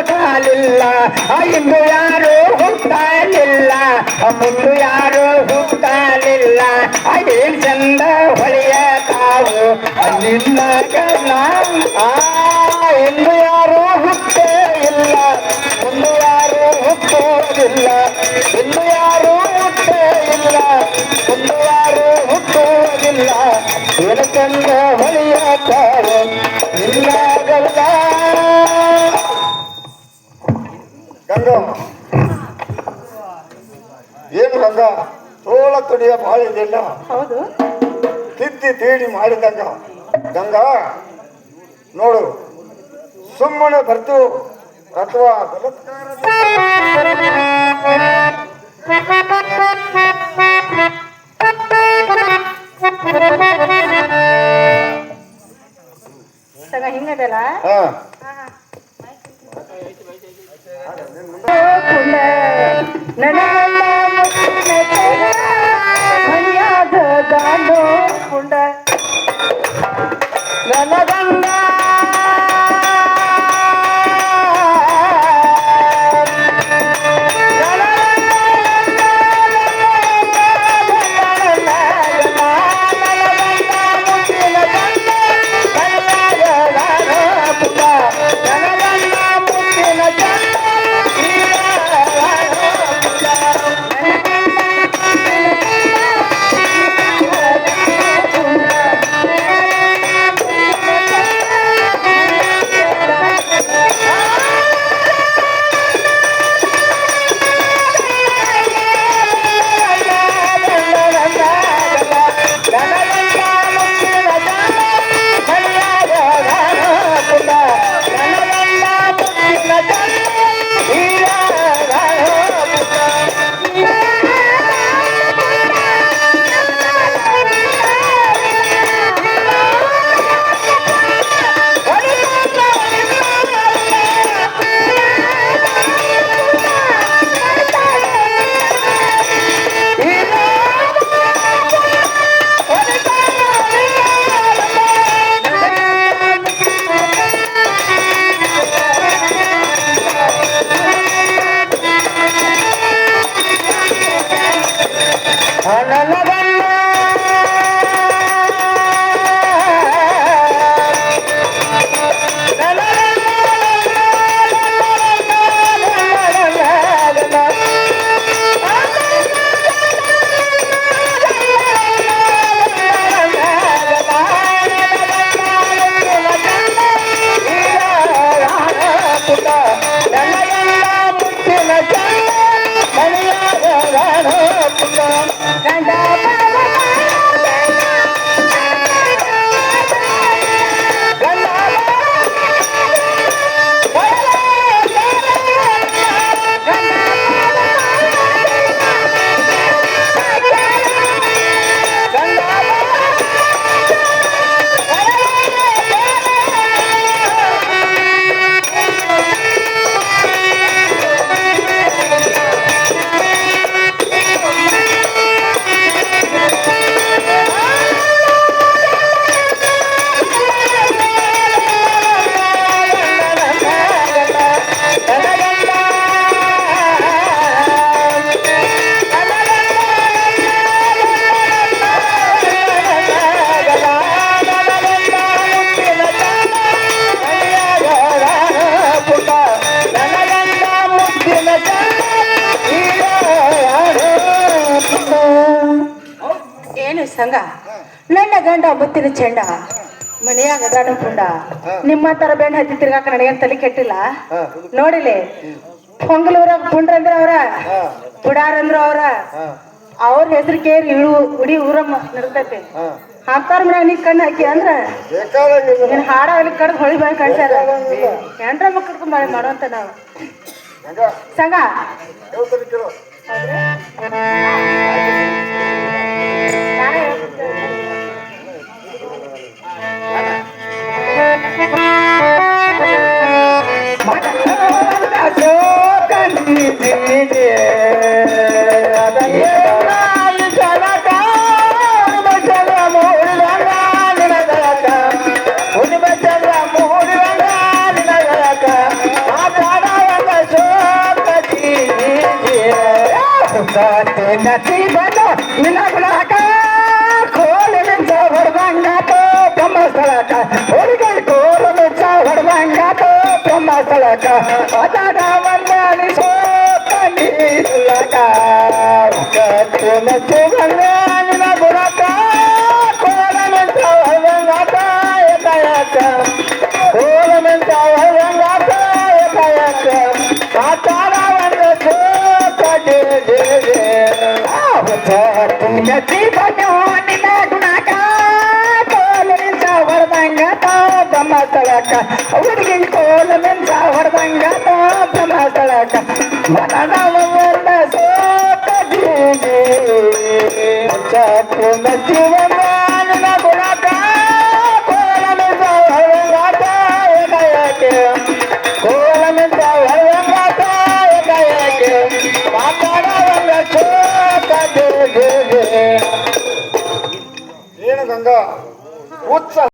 ಕಾಲಿಲ್ಲ ಇಂದು ಯಾರು ಹುಟ್ಟಲಿಲ್ಲ ಮುಂದು ಯಾರು ಹುಟ್ಟಲಿಲ್ಲ ಏನ್ ಚಂದ ಹೊಳೆಯ ಕಾವು ನಿನ್ನ ಕರ್ಣ ಇಂದು ಯಾರು ಹುಟ್ಟೇ ಇಲ್ಲ ಮುಂದು ಯಾರು ಹುಟ್ಟುವುದಿಲ್ಲ ಇಂದು ಯಾರು ಹುಟ್ಟೇ ಇಲ್ಲ ಮುಂದು ಯಾರು ಹುಟ್ಟುವುದಿಲ್ಲ ಏನ್ ಚಂದ ಹೊಳೆಯ ಕಾವು ನಿನ್ನ ಗಲ್ಲ ಗಂಗಾ ಏನು ಗಂಗಾ ತೋಳ ತೊಡಿಯ ಮಾಡಿದಿಲ್ಲ ಹೌದು ತಿದ್ದಿ ತೀಡಿ ಮಾಡಿದಂಗ ಗಂಗಾ ನೋಡು ಸುಮ್ಮನೆ ಬರ್ತು ಅಥವಾ ಸಗ ಹಿಂಗದಲ್ಲ ಮಣಿಯಾದ ದಾಂಡೋ ಕುಂಡ ನನಗಂಗ ಸಂಘ ನನ್ನ ಗಂಡ ಮುತ್ತಿನ ಚೆಂಡ ಮನೆಯಾಗ ಗಂಡ ಪುಂಡ ನಿಮ್ಮ ತರ ಬೆಣ್ಣ ಹತ್ತಿ ತಿರ್ಗಾಕ ನನಗೇನು ತಲೆ ಕೆಟ್ಟಿಲ್ಲ ನೋಡಿಲಿ ಹೊಂಗಲೂರಾಗ ಪುಂಡ್ರ ಅಂದ್ರ ಅವ್ರ ಬುಡಾರಂದ್ರ ಅವ್ರ ಹೆಸರು ಕೇರಿ ಇಡೀ ಊರ ನಡ್ತೈತಿ ಅಂತಾರ ಮನ್ಯಾಗ ನೀ ಕಣ್ಣು ಹಾಕಿ ಅಂದ್ರ ನೀನ್ ಹಾಡ ಅಲ್ಲಿ ಕಡ್ದು ಹೊಳಿ ಬಾಯಿ ಕಾಣ್ಸ್ಯಾರ ಎಂಡ್ರ ಮಕ್ಕಳು ಮಾಡುವಂತ ನಾವು ಸಂಘ ಚಂದ್ರ ಪುಣ್ಯತಿ ಬಂದು ನಿನ್ನ ಗುಣಕ ಕೋಲು ಮಿಂಚ ಹೊಡೆದಂಗಾತು ಬ್ರಹ್ಮಸ್ಥಳಕ ಹುಡುಗಿ ಕೋಲು ಮಿಂಚ ಹೊಡೆದಂಗಾತು ಬ್ರಹ್ಮಸ್ಥಳಕ ಅದಾದ ವಂದನಿಸೋ ಕಂಡೀಲಕ ಪುಣ್ಯತಿ ಬಂದು ನಿನ್ನ ಗುಣಕ ಕೋಲು ಮಿಂಚ ಹೊಡೆದಂಗಾತ ಏಕಾಯಕ ಕೋಲು ಮಿಂಚ ಹೊಡೆದಂಗಾತ ಏಕಾಯಕ ಆತಾರ ವಂದಸೋ ಪುಣ್ಯತಿ ಬಂದು ನಿನ್ನ ಗುಣಕ ಕೋಲು ಮಿಂಚ ಹೊಡೆದಂಗಾತ ಬ್ರಹ್ಮಸ್ಥಳಕ ಹುಡುಗಿ ಕೋಲು ಮಿಂಚ ಹೊಡೆದಂಗಾತ ಬ್ರಹ್ಮಸ್ಥಳಕ ಮನದ ವಂದಸೋ ಪುಣ್ಯತಿ ಬಂದು ನಿನ್ನ ಗುಣಕ ಕೋಲು ಮಿಂಚ ಹೊಡೆದಂಗಾತ ಏಕಾಯಕ ಕೋಲು ಮಿಂಚ ಹೊಡೆದಂಗಾತ ಏಕಾಯಕ ಮಾತಾಡವಂಗ ಏನು ಗಂಗಾ ಉತ್ಸಾಹ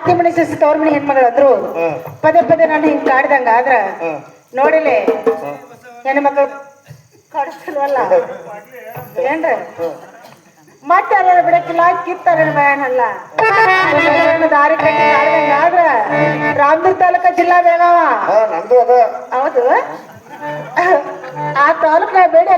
ಅತ್ತಿ ಮನೆ ಸಸಿ ತವ್ರ ಮನೆ ಹೆಣ್ಮಗಳು ಅಂದ್ರು ಪದೇ ಪದೇ ನಾನು ಹಿಂಗ್ ಕಾಡ್ದಂಗ ಆದ್ರ ನೋಡಿಲೆ ಹೆಣ್ಮಕ್ಳು ಕಾಡಿಸ್ತಿಲ್ವಲ್ಲ ಏನ್ರಿ ಮತ್ತೆ ಅಲ್ಲ ಬಿಡಕ್ಕಿಲ್ಲ ಕಿತ್ತಾರೆ ಬ್ಯಾನಲ್ಲ ದಾರಿ ಕಟ್ಟಿ ಕಾಡ್ದಂಗ ಆದ್ರ ರಾಮದುರ್ಗ ತಾಲೂಕ ಜಿಲ್ಲಾ ಬೆಳಗಾವ ನಂದು ಅದ ಹೌದು ಆ ತಾಲೂಕ ಬೇಡಿ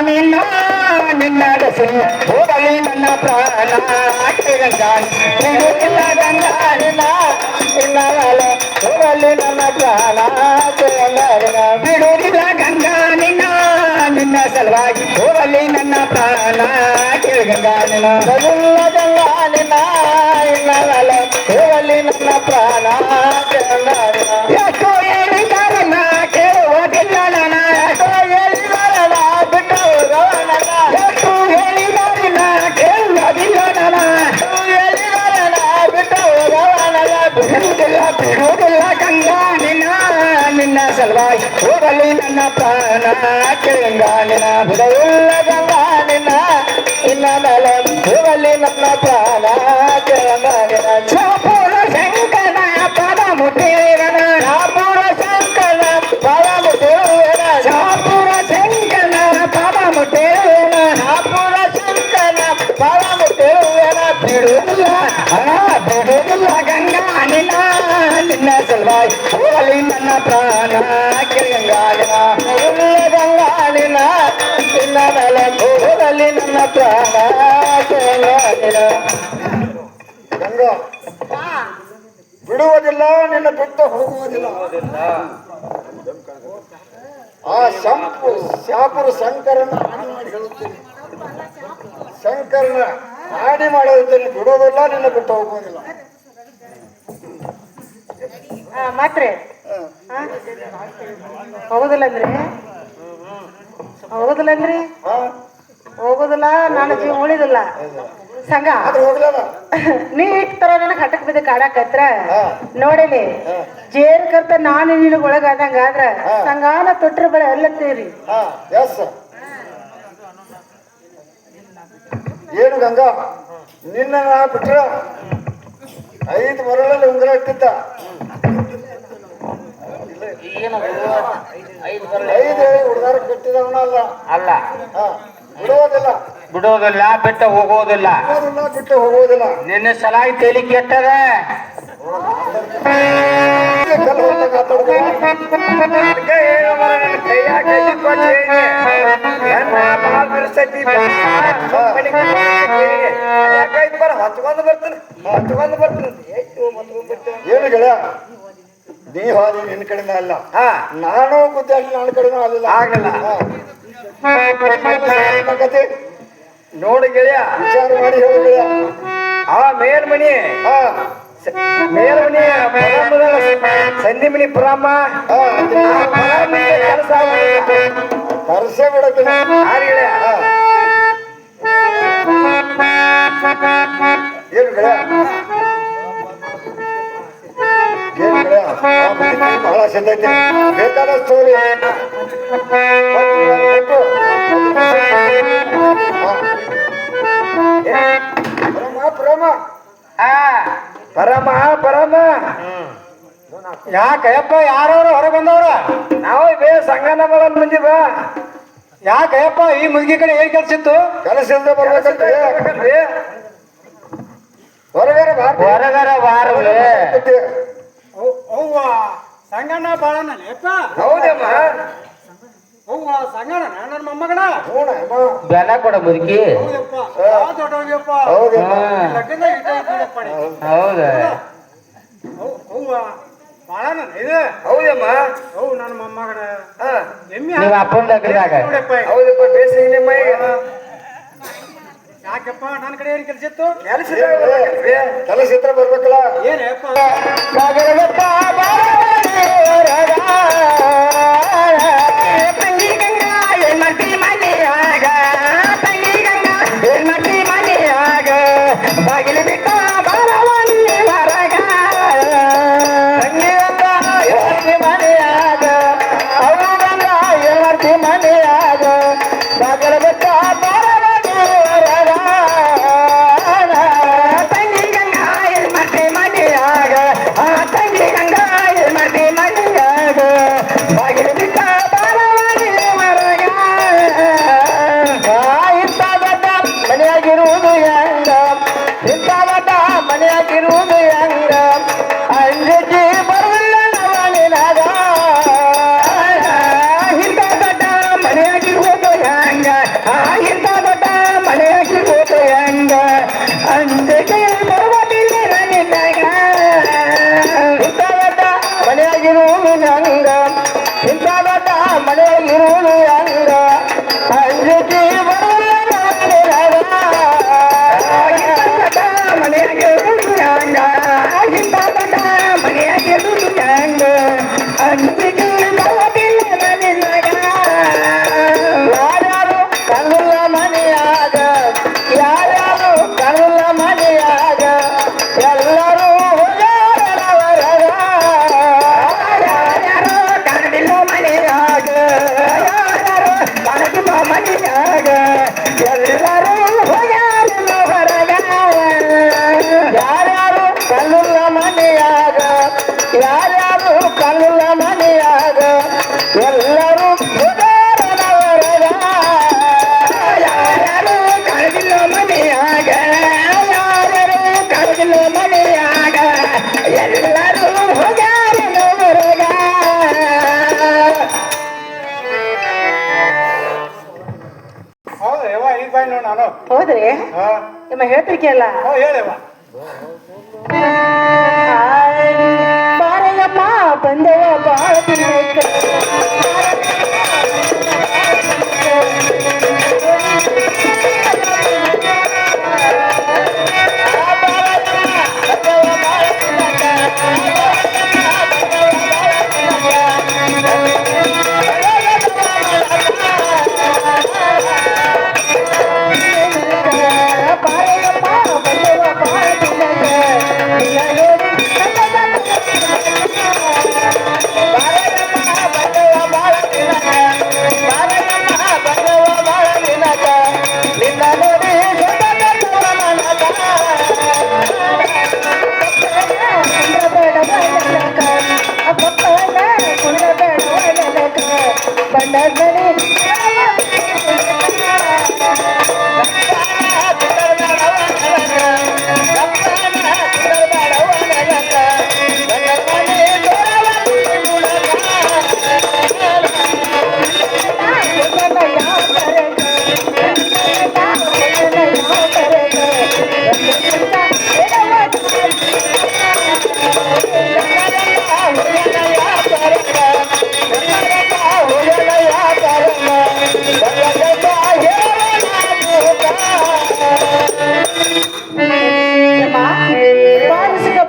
ನಿನ್ನ ನಿನ್ನ ಹೋಗಲಿ ನನ್ನ ಪ್ರಾಣ ಇಲ್ಲ ಗಂಗ ನಿನ್ನ ಇಲ್ಲವಲ್ಲ ಹೋಗಲಿ ನನ್ನ ಪ್ರಾಣ ಬಿಡುವುದಿಲ್ಲ ಗಂಗ ನಿನ್ನ ನಿನ್ನ ಸಲುವಾಗಿ ಹೋಗಲಿ ನನ್ನ ಪ್ರಾಣ ಗಂಗಾ ನಿನ್ನ ಇಲ್ಲ ಗಂಗಾ ನಿನ್ನ ಇಲ್ಲವಲ್ಲ ಹೋಗಲಿ ನನ್ನ ಪ್ರಾಣ ಯಾಕೋ ಹೇಳಿದ್ದಾರೆ ನಾ ಕೇಳುವುದಿಲ್ಲ ನನ್ನ ಯಾಕೋ ಹೇಳಿದಾರಣ ಬಿಟ್ಟು ಯಾಕೋ ಹೇಳಿದ್ದಾರೆ ನಾ ಕೇಳುವುದಿಲ್ಲ ನನ್ನ ಹೇಳಿದಾರಣ ಬಿಟ್ಟು ಬಿಡುವುದಿಲ್ಲ ಗಂಗಾ ನಿನ್ನ ನಿನ್ನ ಸಲುವಾಗಿ ಹೋಗಲಿ ನನ್ನ ಪ್ರಾಣ ಗಂಗಾ ನಿನ್ನ ಬಿಡುವುದಿಲ್ಲ ಗಂಗಾ ನಿನ್ನ ಇನ್ನ ಮೇಲೆ ಹೋಗಲಿ ನನ್ನ ಪ್ರಾಣ ಗಂಗಾ ನಿನ್ನ ಚಾಪುರ ಶಂಕರ ಪದ ಮುಟ್ಟಿರಣ ಚಾಪುರ ಶಂಕರ ಪದ ಮುಟ್ಟಿರಣ ಚಾಪುರ ಶಂಕರ ಪದ ಮುಟ್ಟಿರಣ ಚಾಪುರ ಶಂಕರ ಪದ ಮುಟ್ಟಿರಣ ಬಿಡುವುದಿಲ್ಲ ಬಿಡುವುದಿಲ್ಲ ಗಂಗಾ ನಿನ್ನ ನಿನ್ನ ಸಲುವಾಗಿ ಹೋಗಲಿ ನನ್ನ ಪ್ರಾಣ ಗಂಗಾ ನಿನ್ನ ಗಂಗಾ ನಿನ್ನ ನಿನ್ನ ಮೇಲೆ ಹೋಗಲಿ ನನ್ನ ಪ್ರಾಣ ಗಂಗಾ ನಿನ್ನ ಗಂಗಾ ಬಿಡುವುದಿಲ್ಲ ನಿನ್ನ ಬಿಟ್ಟು ಹೋಗುವುದಿಲ್ಲ ಆ ಶಾಪುರ ಶಂಕರನ ಹಾಡಿ ಮಾಡಿ ಹೇಳುತ್ತೇನೆ ಶಂಕರನ ಹಾಡಿ ಮಾಡುತ್ತೇನೆ ಬಿಡುವುದಿಲ್ಲ ನಿನ್ನ ಬಿಟ್ಟು ಹೋಗುವುದಿಲ್ಲ ಮಾತ್ರೆ ಹೋಗುದಿಲ್ಲ ಅಂದ್ರಿ ಹೋಗುದಿಲ್ಲ ಅಂದ್ರಿ ಹೋಗುದಿಲ್ಲ ನಾನು ಜೀವ ಉಳಿದಿಲ್ಲ ಸಂಘ ಹೋಗ್ಲಲ್ಲ ನೀ ಇಟ್ ತರ ನನಗೆ ಹಠಕ್ ಬಿದ್ದ ಕಾಡಕತ್ರ ನೋಡಿಲಿ ಜೇರ್ ಕರ್ತ ನಾನು ನಿನಗ ಒಳಗಾದಂಗ ಆದ್ರ ಸಂಗಾನ ತೊಟ್ರ ಬಳೆ ಎಲ್ಲತ್ತೀರಿ ಏನು ಗಂಗಾ ನಿನ್ನ ನಾ ಬಿಟ್ರ 5 ಮರಳಲ್ಲಿ ಉಂಗುರ ಇಟ್ಟಿದ್ದ 5 ಹುಡುಗಾರ ಕಟ್ಟಿದವನ ಅಲ್ಲ ಅಲ್ಲ ಬಿಡುವುದಿಲ್ಲ ಬಿಡೋದಿಲ್ಲ ಬಿಟ್ಟು ಹೋಗೋದಿಲ್ಲ ಬಿಟ್ಟು ಹೋಗುವುದಿಲ್ಲ ನಿನ್ನ ಸಲಾಗಿ ತೇಲಿ ಕೆಟ್ಟದ ಹಚ್ಕೊಂಡು ಬರ್ತಾನೆ ಏನು ಗೆಳೆಯ ನೀ ಹಾದಿ ನಿನ್ನ ಕಡೆನ ಅಲ್ಲ ನಾನು ಗುದ್ದಾಡಿ ನನ್ನ ಕಡೆನೂ ಆಗಲಿಲ್ಲ ಆಗಲ್ಲ ಕತೆ ನೋಡಿ ಗೆಳೆಯ ವಿಚಾರ ಮಾಡಿ ಹೇಳು ಗೆಳೆಯ ಆ ಮೇಲ್ಮನಿ ಸಂಧಿಮನಿ ಪುರಮ್ಮ ಕೆಲಸ ಕರ್ಸೆ ಬಿಡಕ್ಕೆ ಏನು ಗೆಳೆಯ ಬಹಳ ಸಿದ್ಧೈತೆ ಬೇಕಾದ ಸ್ಟೋರಿ ಪರಮ ಪರಮ ಪರಮ ಯಾಕಯ್ಯಪ್ಪ ಯಾರವ್ರು ಹೊರ ಬಂದವ್ರ ನಾವು ಬೇ ಸಂಗನ ಬಳನ್ ಬಂದಿವ ಯಾಕಯ್ಯಪ್ಪ ಈ ಮುದುಗಿ ಕಡೆ ಏನ್ ಕೆಲ್ಸ ಇತ್ತು ಕೆಲಸದಿಂದ ಬರ್ಬೇಕಂತ ಹೊರಗರ ಬಾರ ಅವ್ವ ಸಂಗಣ್ಣ ಬಾಳನಪ್ಪ ಹೌದಮ್ಮ ಅವ್ವ ಸಂಗಣ್ಣ ನನ್ನ ಮೊಮ್ಮಗನ ಬೆಲ ಕೊಡ ಮುದುಕಿ ಹೌದಪ್ಪ ದೊಡ್ಡವಪ್ಪ ಲಗ್ನ ಇಟ್ಟಪ್ಪ ಹೌದ ಅವ್ವ ಬಾಳನ ಇದು ಹೌದಮ್ಮ ಅವು ನನ್ನ ಮೊಮ್ಮಗನ ಎಮ್ಮೆ ನೀವು ಅಪ್ಪನ ಲಗ್ನದಾಗ ಹೌದಪ್ಪ ಬೇಸಿಗೆ ನಿಮ್ಮ ಯಾಕಪ್ಪ ನನ್ನ ಕಡೆ ಏನು ಕೆಲಸ ಇತ್ತು ಕೆಲಸ ಇದ್ರೆ ಬರ್ಬೇಕಲ್ಲ ಏನಪ್ಪ ಬಾಗಿಲು ಬಿಟ್ಟ ಬಾರವಾನಿ ಈಗ ಬಾಯ್ ನೋಡ್ ನಾನು. ಹೌದ್ರಿ ಹಾ ನಿಮ್ಮ ಹೇಳ್ತಿರ್ಕೆಲ್ಲ ಹೇಳವ. ಬಾರಯ್ಯಮ್ಮ ಬಂದೆವ ಬಾಳ ದಿನಕ್ಕೆ.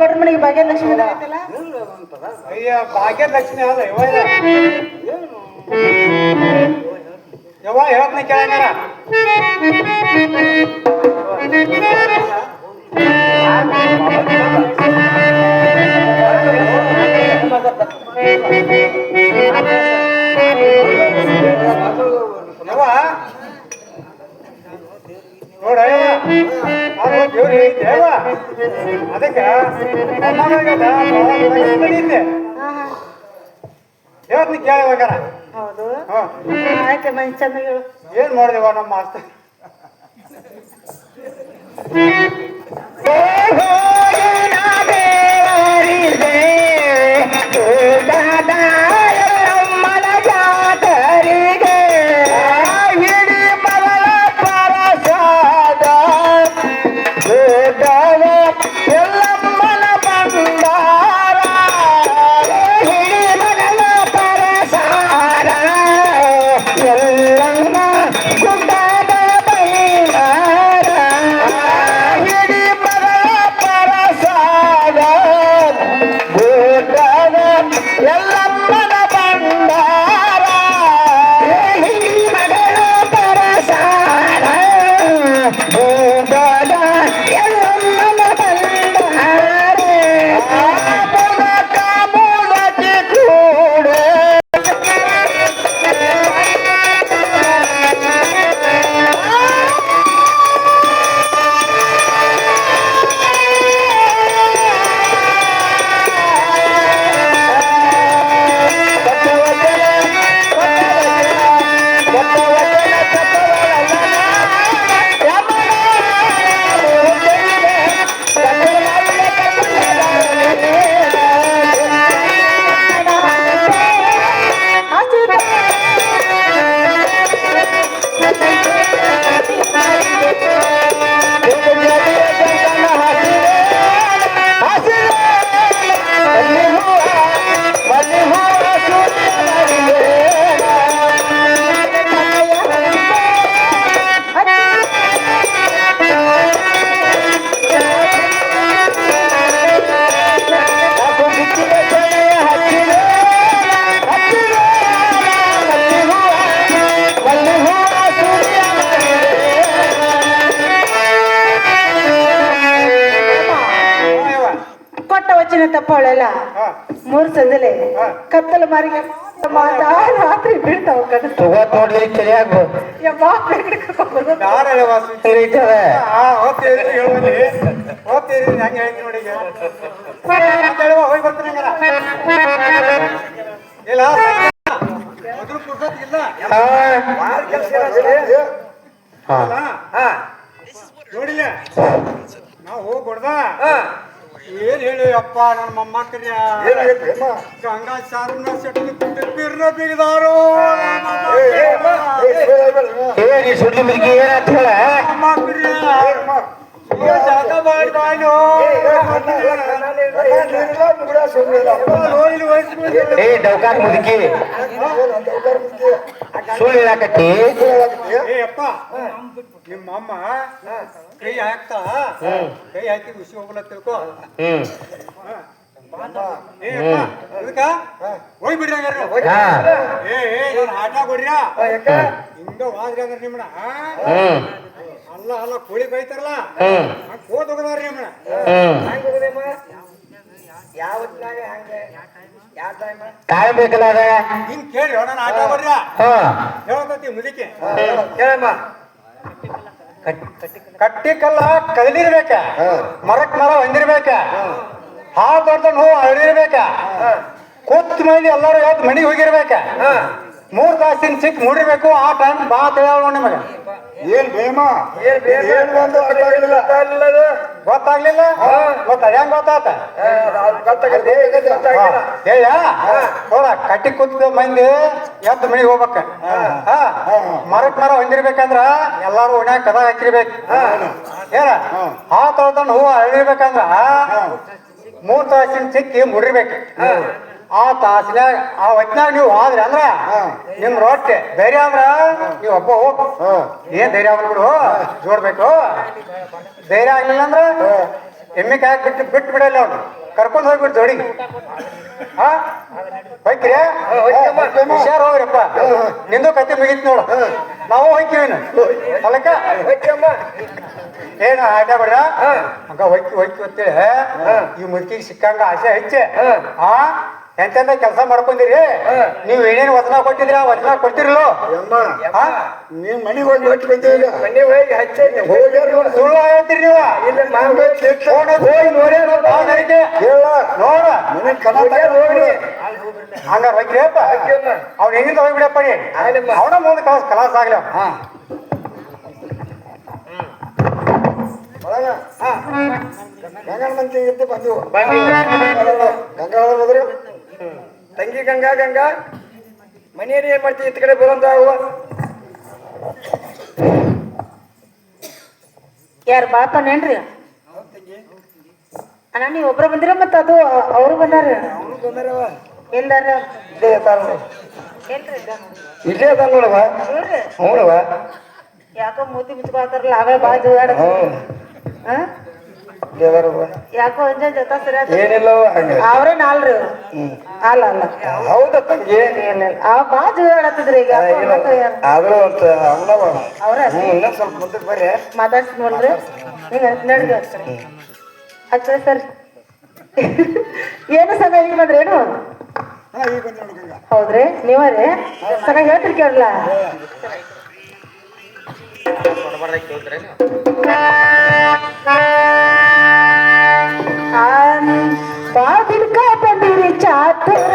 ಬಡ್ರ ಮನೆಗೆ ಭಾಗ್ಯಲಕ್ಷ್ಮಿ ಐತಲ್ಲ. ಅಯ್ಯ ಭಾಗ್ಯಲಕ್ಷ್ಮಿ ಅಲ್ಲ ಯವ್ವ ಯವ್ವ ಹೇಳ್ತೀನಿ ಕೇಳಂಗಾರ. ಯವ್ವ ನೋಡ ದೇವ್ರು ಹೇಳಿದ್ದೆ ಯವ್ವ ಅದಕ್ಕೆ ಹೇಳ್ತೀನಿ ಕೇಳವಾಗಾರ. ಹೌದು ಹಾ ಆಯ್ತು ಮನ್ ಚಂದ ಹೇಳು. ಏನ್ ಮಾಡಿದೆವ ನಮ್ಮ ಮಾಸ್ತರ್ ತಪ್ಪವಳೆಲ್ಲ ಮೂರ್ ಸಂದಲೆ ಕತ್ತಲ ಮಾರಿಗೆ ರಾತ್ರಿ ಬೀಳ್ತಾವ ಹೋಗಿ ಬರ್ತೀನಿ ಇಲ್ಲ ನೋಡಿಲ್ಲ ನಾವು ಹೋಗ್ಬಾರ್ದ ಏನ್ ಹೇಳಿ ಅಪ್ಪ ನನ್ನ ಮೊಮ್ಮಕ್ಕಳ್ಯ ಏನಾಗೈತೆ ಅಮ್ಮ ಗಂಗಾ ಸಾರನ್ನ ಸೆಟ್ಲಿ ಬಿರ್ನ ಬಿಗಿದಾರು ಏ ನೀ ಸುಳ್ಳಿ ಮುದುಕಿ ಏನಂತ ಹೇಳ ಮೊಮ್ಮಕ್ಕಳ್ಯ ಜಾಗ ಮಾಡಿ ಬಾಯ್ನು ಏ ಡೌಕಾಕ್ ಮುದುಕಿ ಸುಳ್ಳು ಹೇಳಕತ್ತಿ ಏ ಅಪ್ಪ ನಿಮ್ಮ ಅಮ್ಮ ಕೈ ಹಾಕ್ತಾ ಕೈ ಹಾಕಿ ಖುಷಿ ಹೋಗಲ್ಲ ತಿಳ್ಕೊ ಏ ಅಪ್ಪ ಇದಕ್ಕ ಹೋಗಿ ಬಿಡ್ರಿ ಹಂಗಾರ ಹಾ ನಾನು ಆಟ ಕೊಡ್ರಿ ಹಿಂಗ ವಾದ್ರಿ ಅಂದ್ರೆ ನಿಮ್ಮನ ಅಲ್ಲ ಅಲ್ಲ ಕೋಳಿ ಬೈತಾರಲ್ಲ ಕೋತ್ ಹೋಗದಾರ ನಿಮ್ಮನ ಟೈಮ್ ಬೇಕಲ್ಲ ಅದ ಹಿಂಗ್ ಕೇಳಿ ನಾನು ಆಟ ಕೊಡ್ರಿ ಹಾ ಹೇಳ್ತತಿ ಮುದಿಕೆ ಹೇಳಮ್ಮ ಕಟ್ಟಿ ಕಲ್ಲ ಕದಲಿರ್ಬೇಕ ಮರಕ್ ಮರ ಹೊಂದಿರ್ಬೇಕ ಹಾಲು ದೊಡ್ಡ ಹೂ ಅಳಿರ್ಬೇಕ ಕೂತ್ ಮಂದಿ ಎಲ್ಲರೂ ಯಾವ್ದು ಮನೆಗೆ ಹೋಗಿರ್ಬೇಕ 3 ತಾಸಿನ ಸಿಕ್ ಮುಡಿರ್ಬೇಕು ಆ ಟೈಮ್ ಬಾ ತಿಳಿಯವ ನಿಮಗೆ ಏನ್ ಬೇಮ ಏನ್ ಒಂದು ಅರ್ಥ ಆಗ್ಲಿಲ್ಲ ಗೊತ್ತಾಗ್ಲಿಲ್ಲ ಗೊತ್ತ ಹೆಂಗ್ ಗೊತ್ತಾತ ಹೇಳ ನೋಡ ಕಟ್ಟಿ ಕೂತ ಮಂದಿ ಎದ್ದು ಮನೆಗೆ ಹೋಗ್ಬೇಕ ಮರಕ್ ಮರ ಹೊಂದಿರ್ಬೇಕಂದ್ರ ಎಲ್ಲಾರು ಒಣ್ಯಾಗ ಕದ ಹಾಕಿರ್ಬೇಕು ಹೇಳ ಆ ತೊಳ್ದಣ್ಣ ಹೂವು ಅಳಿರ್ಬೇಕಂದ್ರ 3 ತಾಸಿನ ಸಿಕ್ಕಿ ಮುಡಿರ್ಬೇಕು ಆ ತಾಸಿನಾಗ ಆ ಹೊತ್ನಾಗ ನೀವು ಆದ್ರಿ ಅಂದ್ರ ನಿಮ್ ರೊಟ್ಟೆ ಧೈರ್ಯ ಅಂದ್ರ ನೀವ್ ಒಬ್ಬ ಹೋಗ್ ಏನ್ ಧೈರ್ಯ ಆಗಲ್ ಬಿಡು ಜೋಡ್ಬೇಕು ಧೈರ್ಯ ಆಗ್ಲಿಲ್ಲ ಅಂದ್ರ ಎಮ್ಮಿ ಕಾಯಕ್ ಬಿಟ್ಟು ಬಿಡಲ್ಲ ಅವ್ನು ಕರ್ಕೊಂಡ್ ಹೋಗ್ಬಿಟ್ಟು ಜೋಡಿ ಹಾ ಹೋಯ್ಕ್ರಿ ಹುಷಾರ್ ಹೋಗ್ರಪ್ಪ ನಿಂದು ಕತೆ ಮುಗೀತ್ ನೋಡು ನಾವು ಹೋಯ್ಕಿವಿ ಹೊಲಕ್ಕ ಏನ ಆಟ ಬಿಡ್ರ ಹಂಗ ಹೊಯ್ಕಿ ಅಂತೇಳಿ ಈ ಮುದುಕಿಗೆ ಸಿಕ್ಕಂಗ ಆಸೆ ಹೆಚ್ಚೆ ಎಂತೆಂತ ಕೆಲಸ ಮಾಡ್ಕೊಂಡಿರಿ ನೀವ್ ಏನೇನು ವಚನ ಕೊಟ್ಟಿದ್ರಿ ಆ ವಚನ ಕೊಡ್ತಿರಲ್ಲೋ ನೀನ್ ಮನೆಗೆ ಹೋಗಿ ಹೊಟ್ಟು ಬಂದೇವ ಸುಳ್ಳು ಹೇಳ್ತೀರಿ ನೀವು ನೋಡ ಹಂಗಾರ ಹೋಗ್ರಿಯಪ್ಪ ಅವ್ನ ಹೆಂಗಿಂದ ಹೋಗ್ಬಿಡಪ್ಪ ನೀ ಅವನ ಮುಂದೆ ಕಲಾಸ ಆಗ್ಲಿ ಗಂಗಾ ಮಂದಿ ಇದ್ದು ಬಂದಿವು ಗಂಗಾ ಹೋದ್ರು ತಂಗಿ ಗಂಗಾ ಮನೆಯಲ್ಲಿ ಏನ್ ಮಾಡ್ತೀವಿ ಇತ್ತ ಕಡೆ ಬರೋಂತ ಯಾರು ಬಾಪನೇನ್ರಿ ಅಣ್ಣ ನೀವು ಒಬ್ರು ಬಂದಿರ ಮತ್ತ ಅದು ಅವರು ಬಂದಾರ ಎಲ್ಲಾರ ಇಲ್ಲೇ ಅದ ನೋಡವ ಹ್ಞೂನವ ಯಾಕೋ ಮೂತಿ ಮುಚ್ಕೊತಾರಲ್ಲ ಅವೇ ಬಾಳ ಜೋಡ ಯಾಕೋ ಅಂಜ ಜೊತ ಸರಿ ಏನಿಲ್ಲ ಅವ್ರೇ ನಾಲ್ರಿ ಅಲ್ಲ ಅಲ್ಲ ಹೌದ ತಂಗಿ ಅವ ಬಾಳ ಜೋಡಾಡತ್ತಿದ್ರಿ ಈಗ ಆದ್ರೂ ಅವನವ ಅವ್ರ ಇನ್ನೊಂದ್ ಸ್ವಲ್ಪ ಮುಂದಕ್ಕೆ ಬರ್ರಿ ಮಾತಾಡ್ಸಿ ನೋಡ್ರಿ ಹಿಂಗ ನಡ್ಗ ಹಚ್ಚ ಸರ್ ಏನು ಸಂಘ ಈಗ ಬಂದ್ರೇನು ಈಗ ಬಂದ್ ನೋಡು ಗಂಗಾ ಹೌದ್ರಿ ನೀವೇ ಸಂಘ ಹೇಳ್ತಿರಿ ಕೇಳಲ್ಲ ಬಾಗಿಲ್ಕ ಬಂದಿರಿ ಚಾತುರ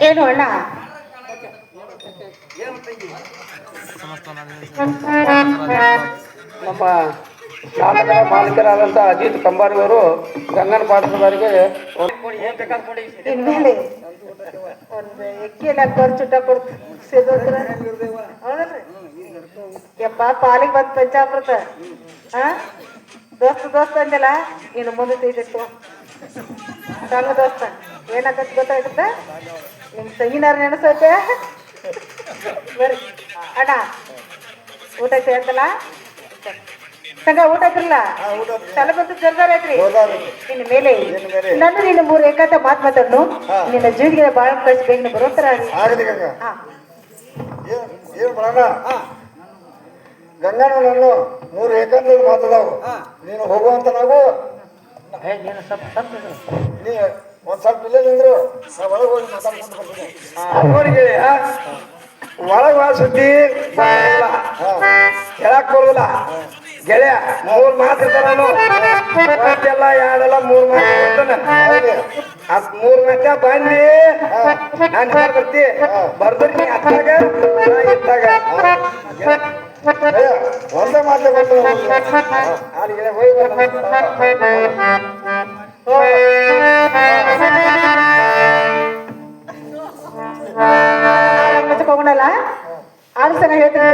ಏನು ಅಣ್ಣ ನಮ್ಮ ನಾಟಕದ ಮಾಲೀಕರಾದಂಥ ಅಜಿತ್ ಕಂಬಾರಿ ಅವರು ಗಂಗನ ಪಾತ್ರಧಾರಿಗೆ ಇನ್ಮೇಲೆ ಒಂದು ಎಕ್ಕಿನ ಖರ್ಚುಟ ಕೊಡ್ತು ಸೇದೋದ್ರ ಹೌದಲ್ರಿ ಯಪ್ಪ ಪಾಲಿಗೆ ಬಂದು ಪಂಚಾಮೃತ ಹಾ ದೋಸ್ತ ಅಂದಿಲ್ಲ ಇನ್ನು ಮುಂದೆ ತೆಗೆದಿತ್ತು ಸಣ್ಣ ದೋಸ್ತ ಏನಾಗತ್ತೆ ಗೊತ್ತಾಗುತ್ತೆ ನಿಮ್ಮ ತಂಗಿನಾರ ನೆನಸೈತೆ ಬರ್ರಿ ಅಣ್ಣ ಊಟ ಐತೆ ಅಂತಲ್ಲ ಸಂಗ ಊಟ ಐತ್ರಲ್ಲ ತಲೆಬಂತು ಜರ್ದಾರ ಐತ್ರಿ ಇನ್ನು ಮೇಲೆ ನನ್ನ ನಿನ್ನ ಮೂರು ಏಕಾಂತ ಮಾತನ್ನು ನಿನ್ನ ಜೀವಿಗೆ ಬಾಳ ಕಳಿಸಿ ಬೇಗ ಬರೋತರ ಆಗಲಿ ಗಂಗಾ ಏನು ಮಾಡೋಣ ಗಂಗಾನು ನಾನು 3 ಏಕಾಂತದ ಮಾತದಾವು ನೀನು ಹೋಗುವಂತ ನಾವು ನೀ ಒಂದ್ ಸ್ವಲ್ಪ ಇಲ್ಲೇ ನಿಂದ್ರು ನಾ ಒಳಗೆ ಹೋಗಿ ಮಾತಾಡ್ಕೊಂಡು ಬರ್ತೀನಿ ನೋಡಿ ಗೆಳೆಯ ಒಳಗ ಸುದ್ದಿ ಹೇಳಕ್ ಬರುದಿಲ್ಲ ಗೆಳೆಯ 3 ಮಾತು ಇರ್ತಾನು ಒಂದೆಲ್ಲ ಎರಡಲ್ಲ 3 ಮಾತು ಇರ್ತಾನೆ ಅದ್ 3 ಮಾತ ಬಂದಿ ನಾನು ಬರ್ತಿ ಬರ್ದ್ರಿ ನೀ ಅತ್ತಾಗ ನಾ ಇತ್ತಾಗ ಒಂದೇ ಮಾತೇ ಬರ್ತೀನಿ ಅಲ್ಲಿಗೆ ಹೋಗಿ ಹೋಗೋಣಲ್ಲ ಆರು ಸಂಗ ಹೇಳ್ತೀನಿ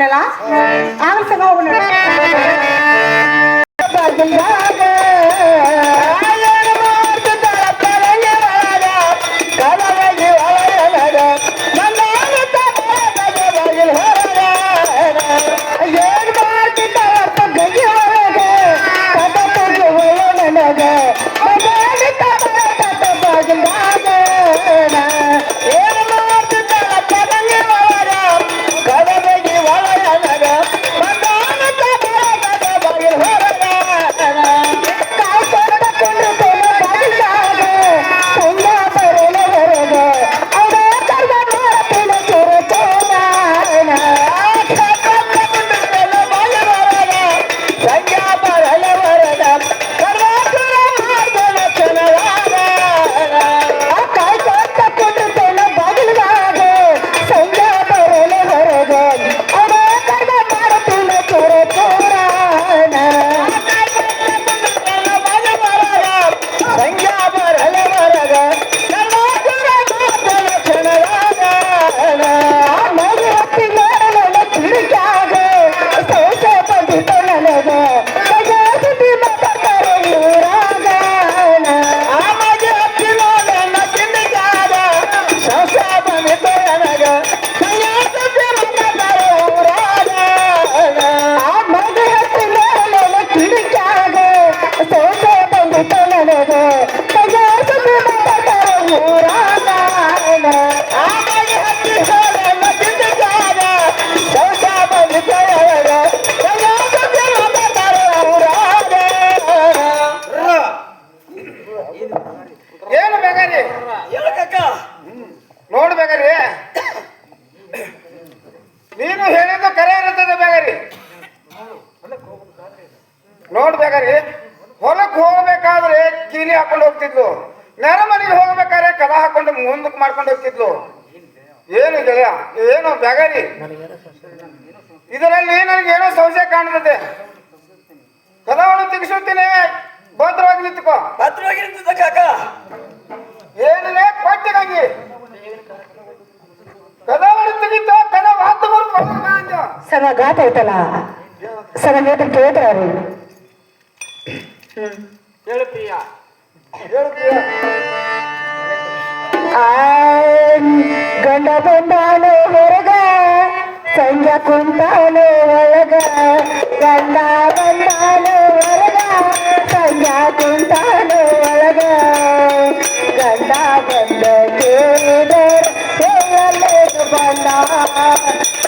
ಹೋಗೋಣಲ್ಲ ಆಗಲ್ ಸಂಗ ಹೋಗೋಣ ಏನು ಬೇಕಾರಿ ನೋಡ್ಬೇಕಾರಿ ನೀನು ಹೇಳಿದ್ದು ಕರೆ ಇರುತ್ತದೆ ಬೇಕಾರಿ ನೋಡ್ಬೇಕಾರಿ ಹೊಲಕ್ಕೆ ಹೋಗ್ಬೇಕಾದ್ರೆ ಕೀಲಿ ಹಾಕೊಂಡು ಹೋಗ್ತಿದ್ಲು ನೆರಮನೆಗೆ ಹೋಗ್ಬೇಕಾದ್ರೆ ಕದ ಹಾಕೊಂಡು ಮುಂದಕ್ಕೆ ಮಾಡ್ಕೊಂಡು ಹೋಗ್ತಿದ್ಲು ಏನು ಗೆಳೆಯ ಏನು ಬ್ಯಾಗಾರಿ ಇದರಲ್ಲಿ ನನಗೇನೋ ಸಂಶಯ ಕಾಣ್ತದೆ ಕದವನ್ನು ತೆಗಿಸುತ್ತೀನಿ ಭದ್ರವಾಗಿ ನಿಂತುಕೋ ಭದ್ರವಾಗಿ ನಿಂತಿದ್ದ ಕಾಕ ಏನಿದೆ ಕೊಟ್ಟಿಗಂಗಿ ಕದವನ್ನು ತೆಗಿತ ಕದ ಹತ್ತು ಅಂಜ ಸಂಗ ಗಾತ ಐತಲ್ಲ ಸಂಗ ನೇತ್ರ ಕೇಳ್ತಾರು ಹೇಳು ಪ್ರಿಯ ಹೇಳು ಪ್ರಿಯ ಗಂಡ ಬಂದಾನು ಹೊರಗ ಸಂಜೆ ಕುಂತಾನು ಒಳಗ ಗಂಡ ಬಂದಾನು ಹೊರಗ ಸಂಜೆ ಕುಂತಾನು ಒಳಗ ಗಂಡ ಬಂದ ಕೇಳಿದರ್ ಹೇಳಲೇನು ಬಂದ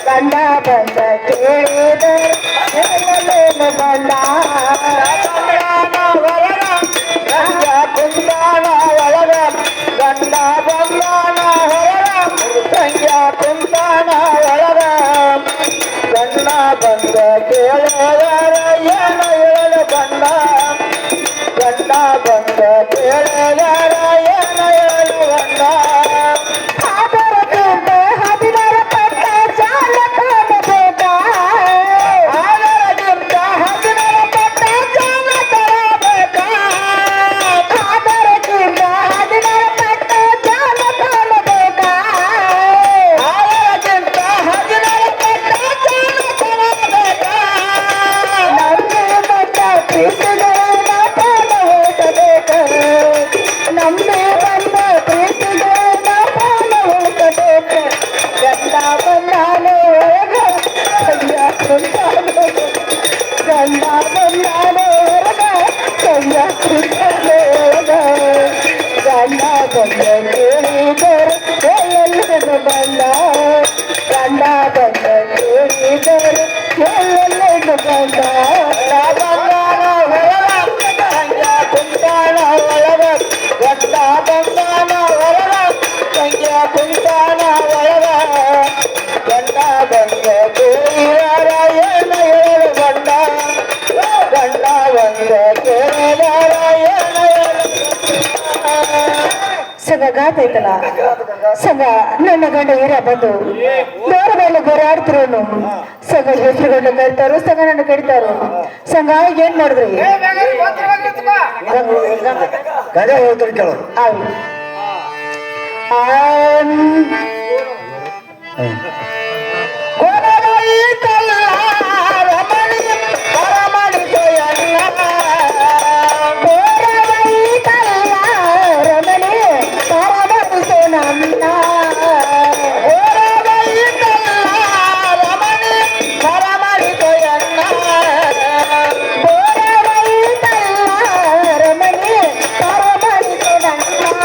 ಗಂಡ ಬಂದ ಕೇಳಿದರ್ ಹೇಳಲೇನು ಬಂದ ಕುಂತಾನ ಒಳಗ ಗಂಡ ಬಂದಾನ ಹೊರಗ ಸಂಜೆ ಕುಂತಾನ ಒಳಗ ಗಂಡ ಬಂದ ಕೇಳಿದರ ಏನು ಹೇಳು ಬಂದ ಗಂಡ ಬಂದ ಕೇಳಿದರ ಏನು ಹೇಳು ಬಂದ ಅದರಕ್ಕಿಂತ 16 ಪಟ್ಟ ಜಾಲ ಕಾಣಬೇಕ ಅದರಕ್ಕಿಂತ 16 ಪಟ್ಟ ಜಾಲ ಕಾಣಬೇಕ ಅದರಕ್ಕಿಂತ 16 ಪಟ್ಟ ಜಾಲ ಕಾಣಬೇಕ ಅದರಕ್ಕಿಂತ 16 ಪಟ್ಟ ಜಾಲ ಕಾಣಬೇಕ ನಮಗೆ ಬಂದ ಪ್ರೀತಿಗಳನ್ನ ಪಾಲ ಹೋಗಬೇಕ ನಮಗೆ ಬಂದ ಪ್ರೀತಿಗಳನ್ನ ಪಾಲ ಹೋಗಬೇಕ ಗಂಡ ಬಂದಾನು ಹೊರಗ ಸಂಜೆ ಕುಂತಾನು ಗಂಡ ಬಂದಾನು ಹೊರಗ ಸಂಜೆ ಕುಂತಾನು ಒಳಗ ಗಂಡ ಬಂದ ಕೇಳಿದರು ಎಲ್ಲೆಲ್ಲನು ಬಂದ ಗಂಡ ಬಂದ ಕೇಳಿದರು ಎಲ್ಲೆಲ್ಲನು ಬಂದ ಬಂದಾನ ಹೊರಗ ಸಂಜೆ ಕುಂತಾನ ಒಳಗ ಗಂಡ ಬಂದಾನ ಹೊರಗ ಸಂಜೆ ಕುಂತಾನ ಒಳಗ ಗಂಡ ಬಂದ ಕೇಳಿದರ ಏನು ಹೇಳು ಗಂಡ ಗಂಡ ಬಂದ ಕೇಳಿದರ ಏನು ಹೇಳು ಸಂಗ ಗಾತ ಐತಲ್ಲ ಸಂಗ ನನ್ನ ಗಂಡ ಹಿರಿಯ ಬಂದು ಬೇರೆ ಮೇಲೆ ಗೊರಾಡ್ತಿರೋನು ಸಂಗ ಹೆಸರುಗಂಡ ಕರಿತಾರು ಸಂಗ ನನ್ನ ಕಡಿತಾರು ಸಂಗ ಏನ್ ಮಾಡಿದ್ರಿ ಏ ಬ್ಯಾಗಾರಿ ಭದ್ರವಾಗಿ ನಿಂತುಕೋ ಗಂಡ ಹೇಳ್ತಾರೆ ಕೇಳೋರು ಆಯ್ತು ಗೋದಾವರಿ ಬೈತಲ್ಲ ರಮಣಿ ಬರಮಾಡಿತು ಎನ್ನ ಬೋರ ಬೈತಲ್ಲ ರಮಣಿ ಬರಮಾಡಿತು ನನ್ನ ಬೋರ ಬೈತಲ್ಲ ರಮಣಿ ಬರಮಾಡಿತು ಎನ್ನ ಬೋರ ಬೈತಲ್ಲ ರಮಣಿ ಬರಮಾಡಿತು ನನ್ನ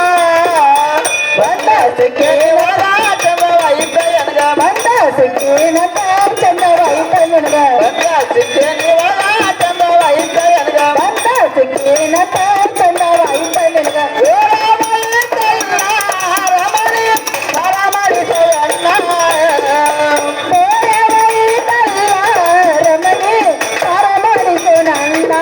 ಬಂದ ಸಿಕ್ಕೇವರ ಚಂದವಾಯಿತ ಎನಗ ಬಂದ ಸಿಕ್ಕೇನತ ಚಂದವಾಯಿತ ನನಗ ಬಂದ ಸಿಕ್ಕೇವರ ಚಂದವಾಯಿತ ಎನಗ ಬಂದ ಸಿಕ್ಕೇನತ ಚಂದವಾಯಿತ ನನಗ ಬೋರ ಬೈತಲ್ಲ ರಮಣಿ ಬರಮಾಡಿತು ಎನ್ನ ಬೋರ ಬೈತಲ್ಲ ರಮಣಿ ಬರಮಾಡಿತು ನನ್ನ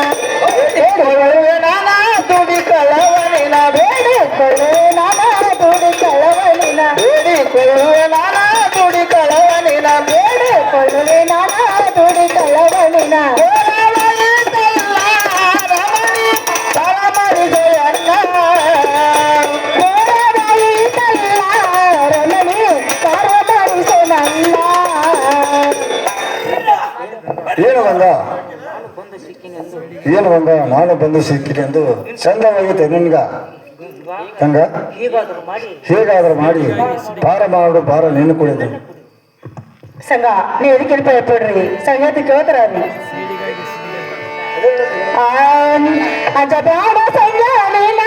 ಬೇಡಿಕೊಳ್ಳುವೆ ನಾನಾ ದುಡಿ ಕಳವನಿನ ಬೇಡಿಕೊಳ್ಳೆ ನಾನಾ ದುಡಿ ಕಳವಳಿನ ಬೇಡಿಕೊಳ್ಳುವೆ ನಾನಾ ದುಡಿ ಕಳವನಿನ ಬೇಡಿಕೊಳ್ಳೆ ನಾನಾ ದುಡಿ ಕಳವಳಿನ ಬೋರವೈತಲ್ಲ ರಮಣಿ ಬರಮಾಡಿತು ಎನ್ನ ಬೋರ ಬೈತಲ್ಲ ರಮಣಿ ಬರಮಾಡಿತು ನನ್ನ ಏನು ಬಂದ ಏನು ಬಂದ ನಾನು ಬಂದು ಸಿಕ್ಕಿದೆ ಎಂದು ಚಂದವಾಗಿದೆ ನಿನ್ಗ ಹಂಗ ಹೇಗಾದ್ರೂ ಮಾಡಿ ಪಾರ ಮಾಡು ಪಾರ ನೀನು ಕುಡಿದು ಸಂಘ ನೀವು ಎದಕ್ಕೆ ಭಯಪಡ್ರಿ ಸಂಗತಿ ಕೇಳ್ತಾರ ಅಜಬ್ಯಾಡ ಸಂಜಾನಿನ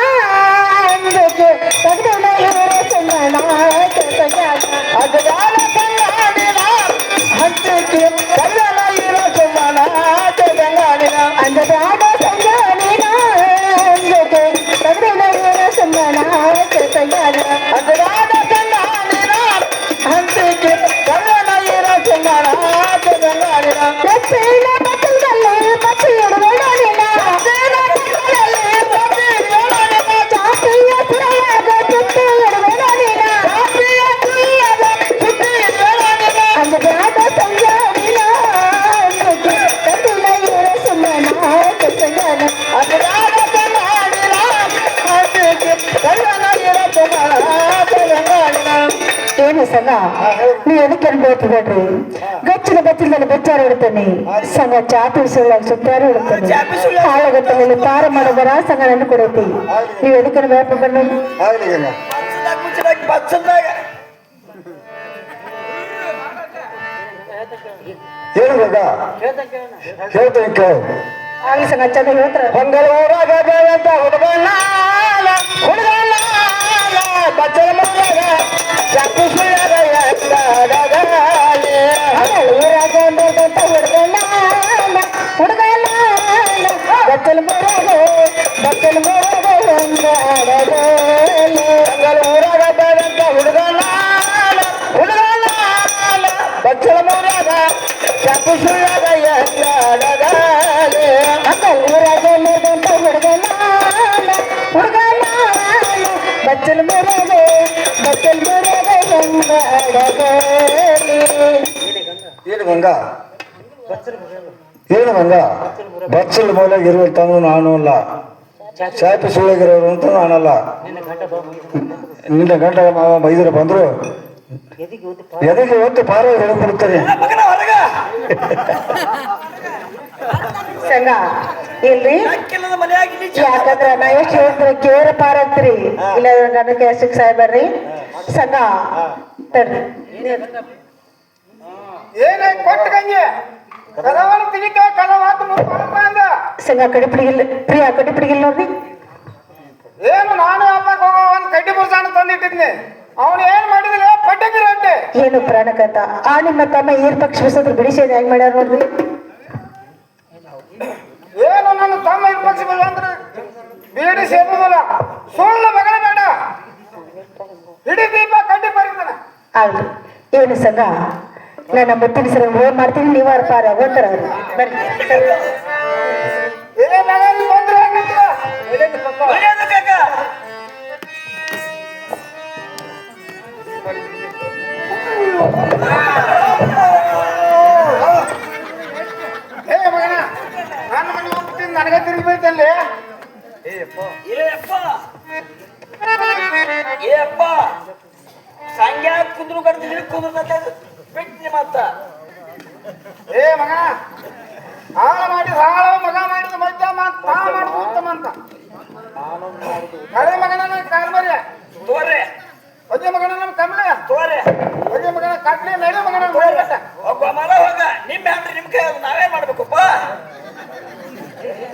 ಅಂದಕ್ಕೆ ತಗ್ದನ ಇವರ ಸಂಗಣ ಸಂಜಾನ ಅಜಗಾಲ ಸಂಗಾಡಿನ ಹಂತಕ್ಕೆ ಕಲ್ಲನ ಇರೋ ಸುಮ್ಮನ ಜಗಂಗಾಡಿನ ಅಜಬ್ಯಾಡ ಸಂಜಾನಿನ ಅಂದಕ್ಕೆ ತಗ್ದನ ಇವರ ಸಂಗಣ ಸಂಜಾನ ಅಜಗಾಲ ಸಂಗಾಡಿನ ಹಂತಕ್ಕೆ ಕಲ್ಲನ ಇರೋ ಸುಮ್ಮನ ಜಗಂಗಾಡಿನ ರಸ್ತೆಯ ಪಕ್ಕದಲ್ಲಿ ಪಕ್ಷಿ ಇಡುವಡಿನ ಚಾಪಿಯ ಸುರಯಾಗ ಚುಟ್ಟಿ ಇಡುವಡಿನ ಅಂಜಬ್ಯಾಡ ಸಂಜಾನಿನ ಅಂದಕ್ಕೆ ತಗ್ದನ ಇವರ ಸಂಗಣ ಸಂಜಾನ ಅಜಗಾಲ ಸಂಗಾಡಿನ ಹಂತಕ್ಕೆ ಕಲ್ಲನ ಇರೋ ಸುಮ್ಮನ ಜಗಂಗಾಡಿನ ಏನು ಸಂಘ ನೀವು ಎದಕ್ಕೆ ಅನ್ಬೋದ್ರಿ ಗಚ್ಚಿನ ಬಚ್ಚಿನಲ್ಲಿ ಬೆಚ್ಚಾರ ಇಡ್ತೇನೆ ಸಂಘ ಚಾಪಿ ಸುಳ್ಳ ಸುತ್ತಾರು ಇಡ್ತೇನೆ ಹಾಳಾಗತ್ತಲ್ಲಿ ಪಾರ ಮಾಡೋದರ ಸಂಘ ನನ್ನ ಕೊಡೈತಿ ನೀವು ಎದಕ್ಕೆ ಬೇಪ ಬನ್ನಿ ಆಗ್ಲಿಲ್ಲ ಪಕ್ಷದಾಗ ಏನು ಬೇಗ ಹೇಳ್ತೇನೆ ಕೇಳು ಆಗ್ಲಿ ಸಂಘ ಚಂದ ಹೇಳ್ತಾರ ಹೊಂಗಲ ಊರಾಗ ಬೆಳೆದ ಹುಡುಗನ ಹುಡುಗನ ಬಚ್ಚಲ ಮಗ ಚಾಪಿ ಸುಳ್ಳದ ಎತ್ತಡಗಾಲೆ ಊರಾಗ ಬೆಳೆದಂತ ಹುಡುಗನ ಬಚ್ಚಲ್ ಮುರಗೆ ಹೊಂಗಲ ಊರಾಗ ಬೆಳೆದ ಹುಡುಗನ ಹುಡುಗನ ಬಚ್ಚಲ ಮಗ ಚಾಪಿ ಸುಳ್ಳದ ಎತ್ತಡಗಾಲೆ ಊರಾಗ ಬೆಳೆದಂತ ಹುಡುಗನ ಬಚ್ಚಲ್ ಮುರಗೆ ಹೆಂಗ ಅಡಗಲಿ ಏನು ಬಂಗ ಏನು ಬಂಗ ಬಚ್ಚಲ ಮೂಲೆ ಇರುವಂತಾನು ನಾನು ಅಲ್ಲ ಚಾಪಿ ಸುಳ್ಳಗಿರೋರು ಅಂತ ನಾನಲ್ಲ ನಿನ್ನ ಗಂಡ ಮಾವ ಬೈದರು ಬಂದ್ರು ಎದೆಗೆ ಒತ್ತು ಪಾರ ಹಿಡಿದ್ಬಿಡ್ತಾರೆ ಸಂಘ ಇಲ್ರಿ ಯಾಕಂದ್ರ ನಾ ಎಷ್ಟು ಹೇಳಿದ್ರೆ ಕೇರ ಪಾರ ಅಂತ್ರಿ ಇಲ್ಲ ನನ್ನ ಕೆಲ್ಸಕ್ಕೆ ಸಾಯ್ಬೇಡ್ರಿ ಸಂಘ ತಡ್ರಿ ಏನಾಯ್ತು ಕೊಟ್ಟು ಗಂಜಿ ಕದವನ ತಿಗಿತ ಕದವಾತ ಮುರ್ಕೊಂಡ ಅಂದ ಸಂಘ ಕಡಿಪಿಡಿಗಿಲ್ಲ ಪ್ರಿಯಾ ಕಡಿಪಿಡಿಗಿಲ್ಲ ನೋಡ್ರಿ ಏನು ನಾನು ಹಬ್ಬಕ್ಕೆ ಹೋಗೋ ಒಂದು ಕಡ್ಡಿ ಬುರ್ಸಾಣ ತಂದಿಟ್ಟಿದ್ನಿ ಅವನು ಏನ್ ಮಾಡಿದಿಲ್ಲ ಪಟ್ಟಗಿರ ಅಂತೆ ಏನು ಪ್ರಾಣಕಂತ ಆ ನಿಮ್ಮ ತಮ್ಮ ಈರ್ ಪಕ್ಷ ಬಿಸೋದ್ರ ಬಿಡಿಸೋದು ಹೆಂಗ್ ಮಾಡ್ಯಾರ ನೋಡ್ರಿ ಏನು ನನ್ನ ತಮ್ಮ ಪಕ್ಷಿಲ್ಲ ಅಂದ್ರೆ ಬೀಡಿ ಸೇಬೋದಲ್ಲ ಸುಳ್ಳು ಮಗಳ ಬೇಡ ಇಡೀ ದೀಪ ಕಡ್ಡಿ ಬರೀತಾನೆ ಆಗ್ಲಿ ಏನು ಸಂಘ ನನ್ನ ಮುತ್ತಿನ ಸರ ಫೋನ್ ಮಾಡ್ತೀನಿ ನೀವು ಅವ್ರ ಪಾರ ಹೋಗ್ತಾರ ಅವ್ರು ಬರ್ರಿ ಏ ಮಗ ನೀನ್ ಬಂದ್ರೆ ಹೆಂಗಿತ್ತು ಏ ಮಗನ ನನ್ನ ಮನೆ ಹೋಗ್ತೀನಿ ನನಗೆ ತಿರುಗಿ ಬೈತಲ್ಲಿ ಸಂಖ್ಯಾ ಕುಂದ್ರು ಕಡ್ತಿದ್ರಿ ಕುಂದ್ರ ಬಿಟ್ಟಿ ಮತ್ತ ಏ ಮಗನ ಹಾಳ ಮಾಡಿದ ಹಾಳ ಮಗ ಮಾಡಿದ ಮಧ್ಯಮ ತಾ ಮಾಡಿದ ಉತ್ತಮ ಅಂತ ಹಳೆ ಮಗನ ಕಾಲ್ಮರಿ ತೋರೆ ಅದೇ ಮಗನ ನಮ್ಮ ಕಮಲೆ ತೋರೆ ಅದೇ ಮಗನ ಕಟ್ಲಿ ನಡಿ ಮಗನ ಒಬ್ಬ ಮರ ಹೋಗ ನಿಮ್ಮೆ ಅಂದ್ರೆ ನಿಮ್ ಕೈ ನಾವೇ ಮಾಡ್ಬೇಕಪ್ಪ.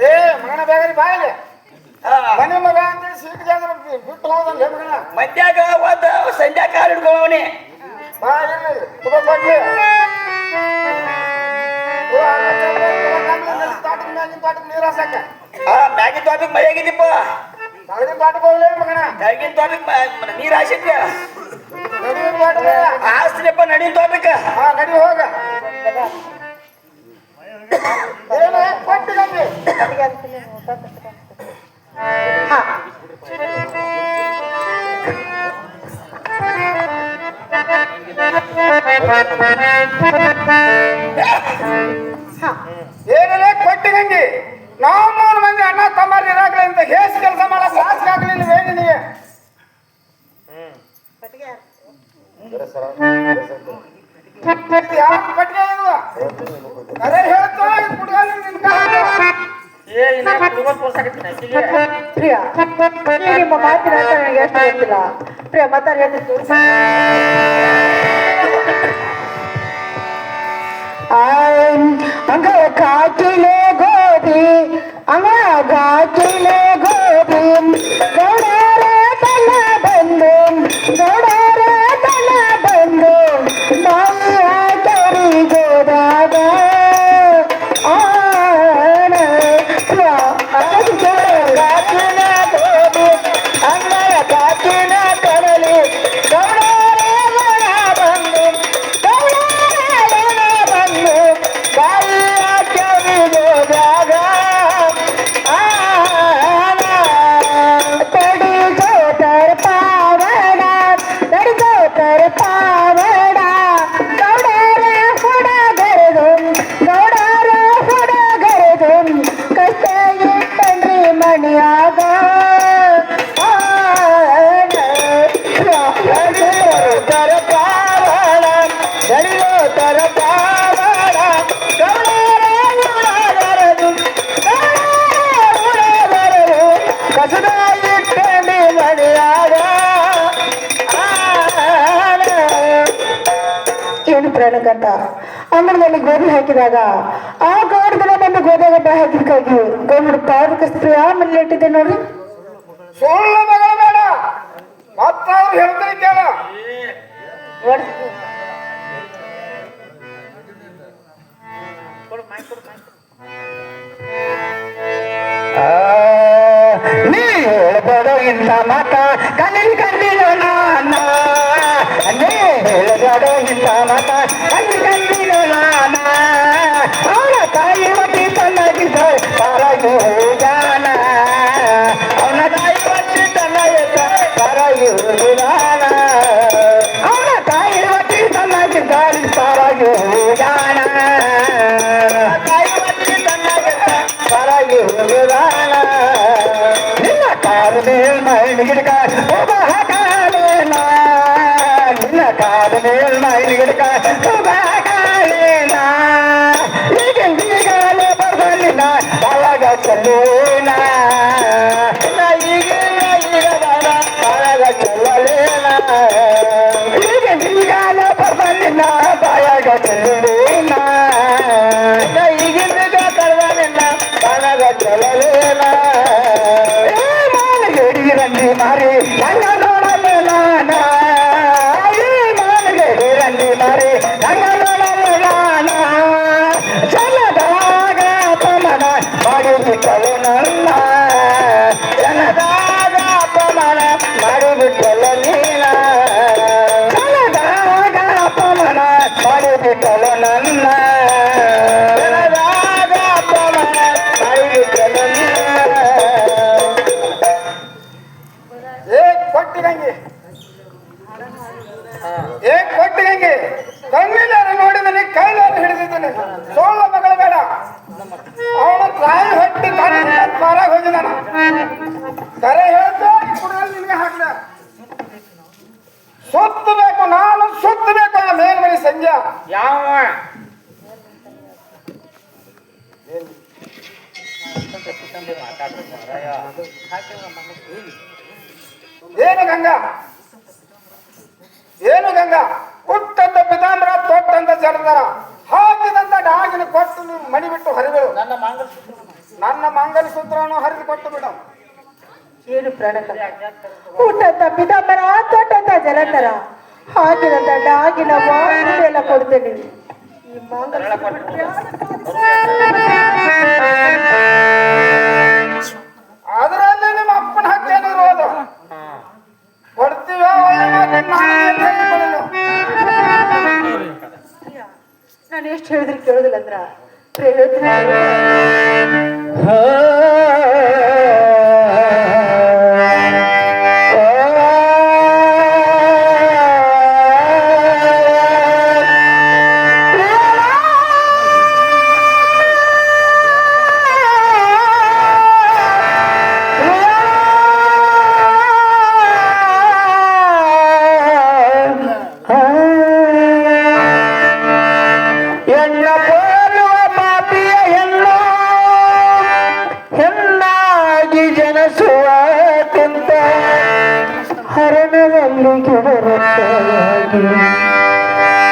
ಏ ಮಗನ ಬೇಗರಿ ಬಾಯಲಿ ಮನೆ ಮಗ ಅಂತ ಸೀಟ್ ಜಾಗ ಬಿಟ್ಟು ಹೋದಲ್ಲ ಮಗನ ಮಧ್ಯಾಗ ಹೋದ ಸಂಧ್ಯಾ ಕಾಲ್ ಹಿಡ್ಕೊಳ್ಳೋನಿ ಬಾ ಇಲ್ಲಿ ತಗೋಬಡ್ಲಿ ತೋಟಕ್ಕೆ ನೀರು ಹಾಸಕ ಮ್ಯಾಗಿನ ತೋಟಕ್ಕೆ ಮಳೆ ಆಗಿದ್ದೀಪ್ಪ. ತಳಗಿನ ತೋಟಕ್ಕೆ ಹೋಗ್ಲೇ ಮಗನ ಮ್ಯಾಗಿನ ತೋಟಕ್ಕೆ ನೀರ್ ಹಾಸಿದ್ಯ ನಡುವಿನ ತೋಟಕ್ಕೆ ಹಾಸ್ತಿನಪ್ಪ ನಡಿನ ತೋಟಕ್ಕೆ. ಹಾ ನಡಿ ಹೋಗ ಏನು ಕೊಟ್ಟಿಗಂಗೆ ಹಾ ಏನೆಲ್ಲ ಕೊಟ್ಟಿಗಂಗೆ ನಾವು 3 ಮಂದಿ ಅಣ್ಣ ತಮ್ಮರು ಇರಾಗ್ಲಿ ಅಂತ ಹೇಸ್ ಕೆಲಸ ಮಾಡಕ್ ಲಾಸ್ಗೆ ಆಗ್ಲಿಲ್ಲ ನಿನಗೆ ಯಾವ ಪಟ್ಟಿಗೆ ಇದು ಅರೆ ಹೇಳ್ತಾ ಇದು ಹುಡುಗಲ್ಲಿ ನಿನ್ ಪ್ರಿಯ ಈ ನಿಮ್ಮ ಮಾತಿನ ಅರ್ಥ ನನಗೆ ಎಷ್ಟು ಗೊತ್ತಿಲ್ಲ. ಪ್ರಿಯ ಮಾತಾಡಿ ಹೇಳ್ತೀನಿ ಅಂಗ ಕಾಟಿಲೆ ಗೋಧಿ ಅಂಗ ಘಾಟಿಲೆ ಗೋಧಿ ಗೌಡರ ತಲ ಬಂದು ಗೌಡರ ತಲ ಬಂದು ಬಾಯಿಯ ಕರಿಗೋದಾಗ ಆನ ಕಾಟಿನ ಗೋಧಿ ಅಂಗ ಕಾಟಿನ ಕರಲಿ ಗೌಡರ ಬಂದು ಏನು ಪ್ರಾಣಕಂತ ಅಂಗಣದಲ್ಲಿ ಗೋಧಿ ಹಾಕಿದಾಗ ಆ ಗೌಡದಲ್ಲ ಬಂದು ಗೋದಾಗ ಬಾ ಹಾಕಿದಕ್ಕಾಗಿ ಗೌಡ ಪಾದಕ ಸ್ತ್ರೀ ಆಮೇಲೆ ಇಟ್ಟಿದ್ದೆ ನೋಡ್ರಿ. ಸುಳ್ಳು ಮಗಳ ಬೇಡ ಮತ್ತಾದ್ರು ಹೇಳ್ತಾರೆ ಕೇಳ ನೀ ಹೇಳ್ಬೇಡ ಇಂಥ ಮಾತ ಕಣ್ಣಿನ ಕಂಡಿಲ್ಲ ನಾನ ನೀ ಹೇಳ್ಬೇಡ ಇಂಥ ಮಾತ ಕಣ್ಣಿನ ಕಂಡಿಲ್ಲ ನಾನ ಅವನ ತಾಯಿ ಮಟ್ಟಿ ತನ್ನಾಗಿದ್ದ ಪಾರಾಗಿ ಹೋಗಾನ ಅವನ ತಾಯಿ ಮಟ್ಟಿ ತನ್ನಾಗಿದ್ದ ಪಾರಾಗಿ ಹೋಗಾನ ಅವನ ತಾಯಿ ಮಟ್ಟಿ ತನ್ನಾಗಿದ್ದ ಪಾರಾಗಿ ಹೋಗಾನ ತಾಯಿ ಮಟ್ಟಿ ತನ್ನಾಗಿದ್ದ ಪಾರಾಗಿ ಹೋಗಾನ ನಿನ್ನ ಕಾಲು ಮೇಲ್ಮೈ ಗಿಡಕ ಒಬ್ಬ ಹಾಕಾಲೇನ ನಿನ್ನ ಕಾಲು ಮೇಲ್ಮೈ ಗಿಡಕ ಒಬ್ಬ ಹಾಕಾಲೇನ ಈಗಲೇ ಬರ್ಬಲ್ಲಿನ ಬಾಳಗ ಚಲ್ಲೇನ ಈಗಿನ ಈಗ ಬಾಳ ಬಾಳಗ ಚಲ್ಲಲೇನ ಈಗಲೇ ಬರ್ಬಲ್ಲಿನ ಬಾಳಗ ಚಲ್ಲೇನ ಈಗಿನ ಕರ್ವಲಿನ ಬಾಳಗ ಚಲ್ಲಲೇನ ರಂಡಿ ಮಾರಿ ನಂಗ ನೋಡಲ್ಲ ನಾನ ಈ ಮಾನಗೆ ರಂಡಿ ಮಾರಿ ನಂಗ ನೋಡಲ್ಲ ನಾನ ಚಲದಾಗ ತಮನ ಮಾಡಿ ಕಲನ ಏನು ಗಂಗಾ ಏನು ಗಂಗಾ ಹುಟ್ಟಂತ ಪಿತಾಂಬರ ತೊಟ್ಟಂತ ಜಲಧರ ಹಾಕಿದಂತ ಡಾಗಿನ ಕೊಟ್ಟು ನೀವು ಮಣಿ ಬಿಟ್ಟು ಹರಿಗಳು ನನ್ನ ಮಂಗಲಸೂತ್ರವನ್ನು ಹರಿದು ಕೊಟ್ಟು ಬಿಡು. ಏನು ಪ್ರಣಕ ಊಟಂತ ಪಿತಾಂಬರ ತೊಟ್ಟಂತ ಜಲಂಧರ ಹಾಕಿದಂತ ಡಾಗಿನ ವಾಸನೆ ಎಲ್ಲ ಕೊಡ್ತೇನೆ. ಈ ಮಾಂಗಲ್ಯ ಅದರಲ್ಲಿ ನಿಮ್ಮ ಅಪ್ಪನ ಹಕ್ಕೇನಿರೋದು ಕೊಡ್ತೀವ ನಾನು ಎಷ್ಟು ಹೇಳಿದ್ರೆ ಕೇಳೋದಿಲ್ಲ ಅಂದ್ರ ಹೇಳ್ತೀನಿ.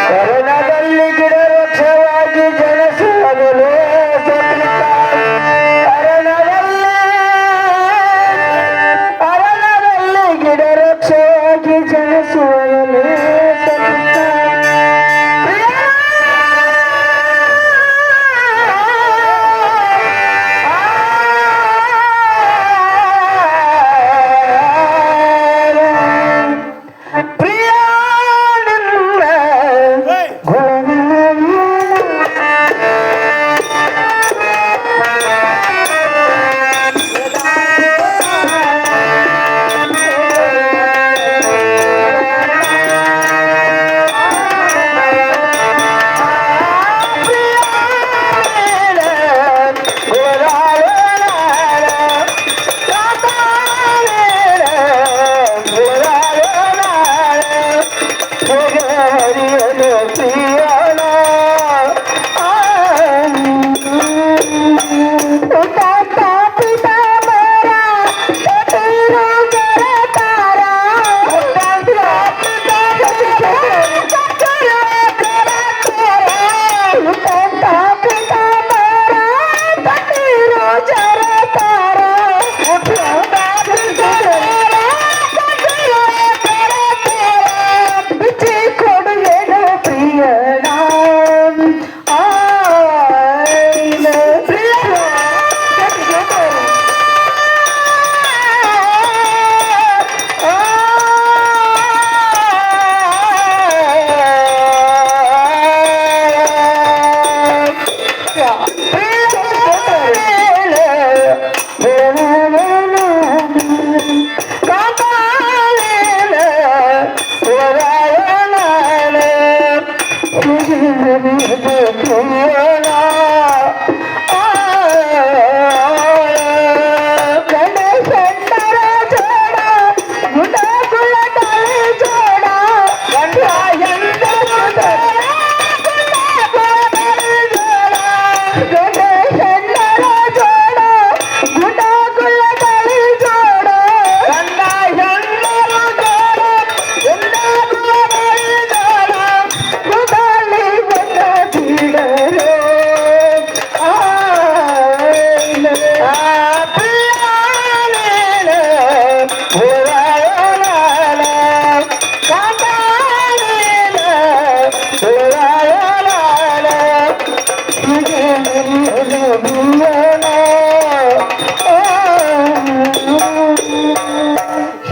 ಕರಣದಲ್ಲಿ ಗಿಡ ವೃಕ್ಷವಾಗಿ ಜನಸುವಲು ಅರಣದಲ್ಲಿ ಗಿಡ ವೃಕ್ಷವಾಗಿ ಜನಸುವಲು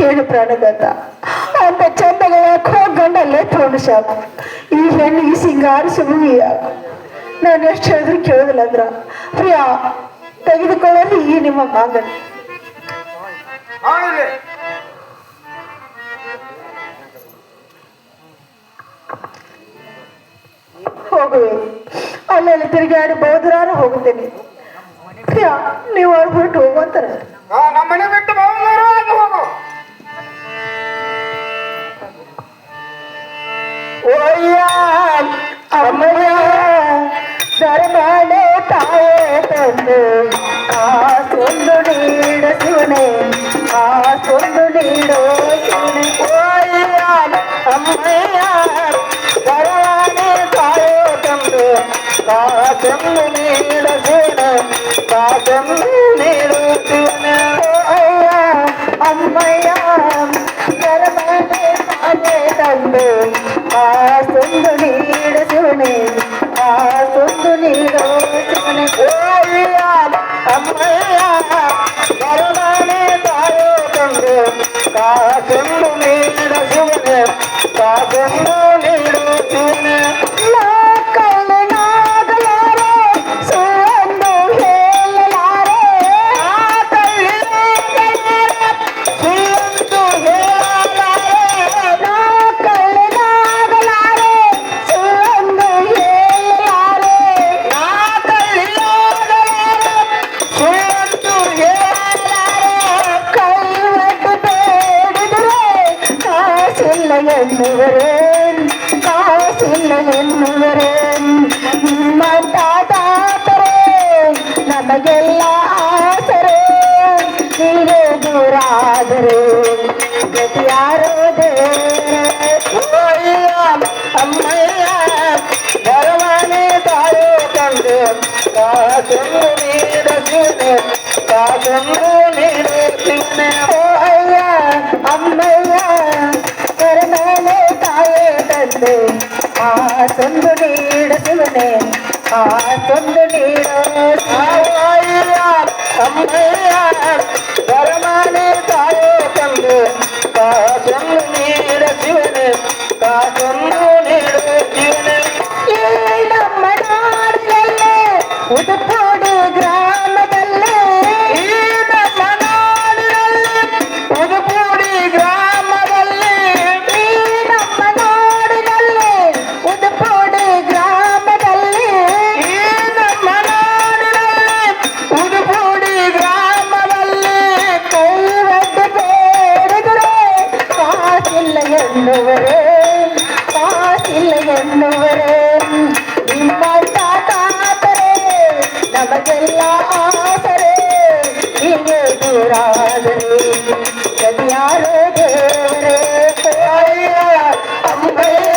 ಏನು ಪ್ರಾಣಗತ ಅಂತ ಚಂದಗಳ ಗಂಡಲ್ಲೇ ತಗೊಂಡು ಶಾಪ ಈ ಹೆಣ್ಣು ಈ ಸಿಂಗಾರಿಸ ನಾನು ಎಷ್ಟು ಹೇಳಿದ್ರು ಕೇಳೋದಿಲ್ಲ ಅಂದ್ರ ಪ್ರಿಯಾ ತೆಗೆದುಕೊಳ್ಳಲು ಈ ನಿಮ್ಮ ಮಾಂಗಲ್ಯ ಹೋಗುವೆ ಅಲ್ಲೆಲ್ಲಿ ತಿರುಗಾಡಿ ಬಹುದೂರಾರು ಹೋಗುತ್ತೇನೆ. ಪ್ರಿಯಾ ನೀವು ಅವ್ರು ಬಿಟ್ಟು ಹೋಗುವಂತಾರೆ ನಮ್ಮ ಮನೆ ಬಿಟ್ಟು ಹೋಗು. ಓಯ್ಯ ಅಮ್ಮಯ್ಯ ಧರ್ಮಾಡೆ ತಾಯೇ ತಂದೆ ಕಾಸು ಸೊಂದು ನೀಡ ಶಿವನೇ ಆ ಸೊಂದು ನೀಡೋ ಶಿವನೇ ಓಯ್ಯ ಅಮ್ಮಯ್ಯ ಕರಾನೆ ತಾಯೋ ತಂದು ಕಾಸೊಂದು ನೀಡ ಶಿವನೇ ಕಾಸೊಂದು ನೀಡು ಶಿವನೇ ಓಯ್ಯ ಅಮ್ಮಯ್ಯ ಕರಮನೆ ತಾಯೇ ತಂದು ಆ ಸೊಂದು ನೀಡ ಶಿವನೇ ಆ ಸೊಂದು ನೀಡೋ ಶಿವನೇ ಓಯ್ಯ ಅಮ್ಮಯ್ಯ ಕರಮನೆ ತಾಯೋ ತಂದು ಕಾಸೊಂದು ನೀಡ ಶಿವನೇ ಕಾಸೊಂದು ನೀಡು ಶಿವನೇ ಕಳ್ಳನಾಗಲಾರೆ ಸುವಂದು ಹೇಳಲಾರೆ ಆ ಕಳ್ಳನಾಗಲಾರೆ ಸುವಂದು ಹೇಳಲಾರೆ ನಾ ಕಳ್ಳನಾಗಲಾರೆ ಸುವಂದು ಹೇಳಲಾರೆ ನಾ ಕಳ್ಳನಾಗಲಾರೆ ಸುವಂದು ಹೇಳಲಾರೆ ಕೈವಟ್ಟು ಬೇಡಿದರೆ ಕಾಸಿಲ್ಲ ಎನ್ನುವರೇ ಕಾಸಿಲ್ಲ ಎನ್ನುವರೇ ನಿಮ್ಮ ತಾತಾತರೇ ನಮಗೆಲ್ಲ ಆಸರೆ ನೀವೇ ದೂರಾದರೆ ಗತಿಯಾರೋ ದೇವರೇ ಓಯ್ಯ ಅಮ್ಮಯ್ಯ ಬರವಣೆ ತಾಯೋ ತಂದೆ ಕಾಸೊಂದು ನೀಡ ಶಿವನೇ ಕಾಸೊಂದು ನೀಡ ಶಿವನೇ ಓಯ್ಯ ಅಮ್ಮಯ್ಯ ಕರಮನೆ ತಾಯೇ ತಂದೆ ಆ ಸೊಂದು ನೀಡ ಶಿವನೇ ಆ ಸೊಂದು ನೀಡ ಓಯ್ಯ ಅಮ್ಮಯ್ಯ ಕರಮನೆ ತಾಯೇ ತಂದೆ ಕಾಸೊಂದು ನೀಡ ಶಿವನೇ ಕಾಸೊಂದು ನೀಡ ಶಿವನೇ ಈ ನಮ್ಮ ನಾಡಿನಲ್ಲೇ ಉಡುಪೋಡು ಗ್ರಾಮದಲ್ಲೇ ಈ ನಮ್ಮ ನಾಡಿನಲ್ಲಿ ಉಡುಪೋಡಿ ಗ್ರಾಮದಲ್ಲಿ ಈ ನಮ್ಮ ನಾಡಿನಲ್ಲಿ ಉಡುಪೋಡಿ ಗ್ರಾಮದಲ್ಲಿ ಈ ನಮ್ಮ ನಾಡಿನಲ್ಲಿ ಉಡುಪೋಡಿ ಗ್ರಾಮದಲ್ಲಿ ಕೈವಡ್ಡು ಬೇಡಿದರೆ ಕಾಸಿಲ್ಲ ಎನ್ನುವರೇ ಕಾಸಿಲ್ಲ ಎನ್ನುವರೇ ನಿಮ್ಮ ತಾತಾತರೇ ನಮಗೆಲ್ಲ ಆಸರೆ ಹೀಗೆ ದೂರಾದರೆ ಗತಿಯಾರೋ ದೇವರೇ ಓಯ್ಯ ಅಮ್ಮಯ್ಯ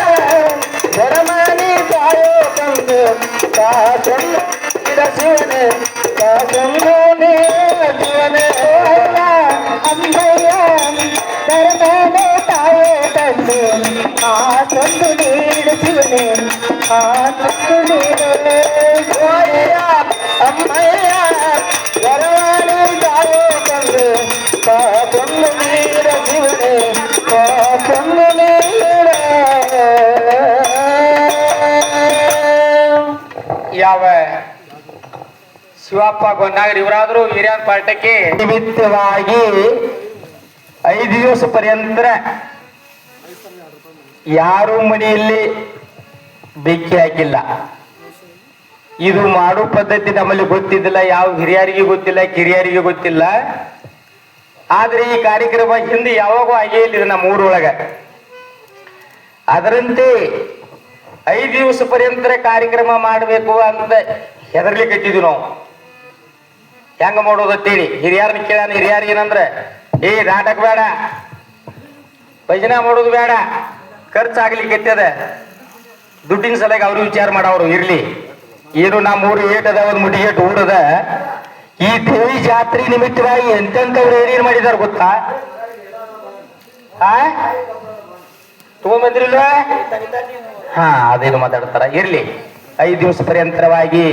ಬರಮನೆ ತಾಯೋ ತಂದು ಕಾಸೊಂದು ನೀಡ ಶಿವನೇ ಕಾಸೊಂದು ನೀಡ ಶಿವನೇ ಓಯ್ಯ ಅಮ್ಮಯ್ಯ ಬರಮನೆ ತಾಯೇ ತಂದು ಆ ಸೊಂದು ನೀಡ ಶಿವನೇ ಆ ಸೊಂದು ನೀಡು ಓಯ್ಯ ಅಮ್ಮಯ್ಯ ಬರವಣೆ ತಾಯೋ ತಂದು ಕಾಸೊಂದು ನೀಡ ಶಿವನೇ ಕಾಸೊಂದು ನೀಡ ಯಾವ ಶಿವಪ್ಪ ಗೊಂಡಾಗರಿ ಇವರಾದ್ರು ಹಿರಿಯರ ಪಾಠಕ್ಕೆ ನಿಮಿತ್ತವಾಗಿ 5 ದಿವಸ ಪರ್ಯಂತ ಯಾರು ಮನೆಯಲ್ಲಿ ಬೆಂಕಿ ಹಾಕಿಲ್ಲ. ಇದು ಮಾಡೋ ಪದ್ಧತಿ ನಮ್ಮಲ್ಲಿ ಗೊತ್ತಿದ್ದಿಲ್ಲ, ಯಾವ ಹಿರಿಯರಿಗೆ ಗೊತ್ತಿಲ್ಲ, ಕಿರಿಯರಿಗೆ ಗೊತ್ತಿಲ್ಲ. ಆದ್ರೆ ಈ ಕಾರ್ಯಕ್ರಮ ಹಿಂದೆ ಯಾವಾಗೂ ಆಗೇ ಇಲ್ಲ ನಮ್ಮ ಊರೊಳಗ. ಅದರಂತೆ 5 ದಿವಸ ಪರ್ಯಂತ ಕಾರ್ಯಕ್ರಮ ಮಾಡಬೇಕು ಅಂತ ಹೆದರ್ಲಿಕ್ಕತ್ತಿದ್ವಿ ನಾವು. ಹೆಂಗ ಮಾಡೋದತ್ತೇಳಿ ಹಿರಿಯರನ್ನ ಕೇಳಾನ. ಹಿರಿಯರ್ ಏನಂದ್ರೆ, ಏ ನಾಟಕ ಬೇಡ, ಭಜನೆ ಮಾಡೋದು ಬೇಡ, ಖರ್ಚಾಗ್ಲಿಕ್ಕತ್ತದ, ದುಡ್ಡಿನ ಸಲಗ ಅವ್ರು ವಿಚಾರ ಮಾಡವ್ರು ಇರ್ಲಿ. ಏನು ನಮ್ಮ ಊರು ಏಟದ ಒಂದು ಮುಟಿಗೇಟ್ ಊರದ. ಈ ದೇವಿ ಜಾತ್ರೆ ನಿಮಿತ್ತವಾಗಿ ಎಂತೆಂಥವ್ರು ಏನೇನು ಮಾಡಿದಾರ ಗೊತ್ತಾ? ತಗೊಂಬಂದ್ರಿಲ್ವ? ಹಾ, ಅದೇನು ಮಾತಾಡ್ತಾರ. ಇರ್ಲಿ. 5 ದಿವಸ ಪರ್ಯಂತರವಾಗಿ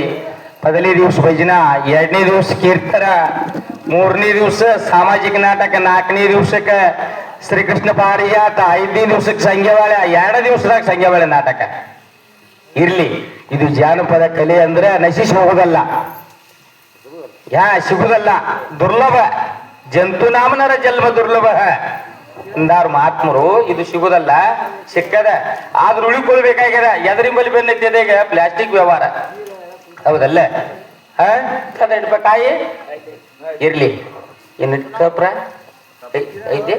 ಮೊದಲನೇ ದಿವಸ ಭಜನ, 2ನೇ ದಿವಸ ಕೀರ್ತನ, 3ನೇ ದಿವಸ ಸಾಮಾಜಿಕ ನಾಟಕ, 4ನೇ ದಿವಸಕ್ಕೆ ಶ್ರೀಕೃಷ್ಣ ಪಾರಿಜಾತ, 5ನೇ ದಿವಸಕ್ಕೆ ಸಂಘವಾಳೆ, 2 ದಿವಸದಾಗ ಸಂಘವಾಳೆ ನಾಟಕ. ಇರ್ಲಿ. ಇದು ಜಾನಪದ ಕಲೆ ಅಂದ್ರೆ ನಶಿಸಿ ಹೋಗೋದಲ್ಲ, ಸಿಗುದಲ್ಲ, ದುರ್ಲಭ. ಜಂತು ನಾಮನರ ಜನ್ಮ ದುರ್ಲಭ ಅಂದಾರು ಮಹಾತ್ಮರು. ಇದು ಸಿಗುದಲ್ಲ, ಸಿಕ್ಕದ. ಆದ್ರೂ ಉಳಿಕೊಳ್ಬೇಕಾಗ್ಯದ. ಎದರಿಂಬಲ್ಲಿ ಬೆನ್ನೈತಿದೆ ಈಗ ಪ್ಲಾಸ್ಟಿಕ್ ವ್ಯವಹಾರ, ಹೌದಲ್ಲ? ಇಡ್ಬೇಕಾಯಿ ಇರ್ಲಿ. ಏನಿಟ್ಕಪ್ರ ಐತೆ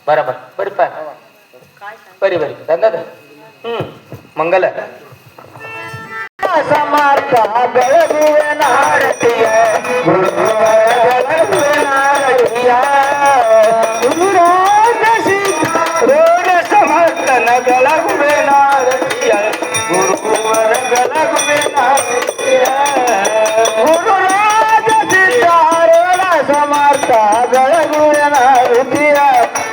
ಬರಬರ್ ಬರಿಪ್ಪ, ಬರಿ ತಂದದ. ಮಂಗಲ ಸಮರ್ಥ ಬೆಳಗುವ ನಾರತಿಯ ಗುರುವರ ಸಮರ್ಥ ಬೆಳಗುವೆನ ಋತಿಯ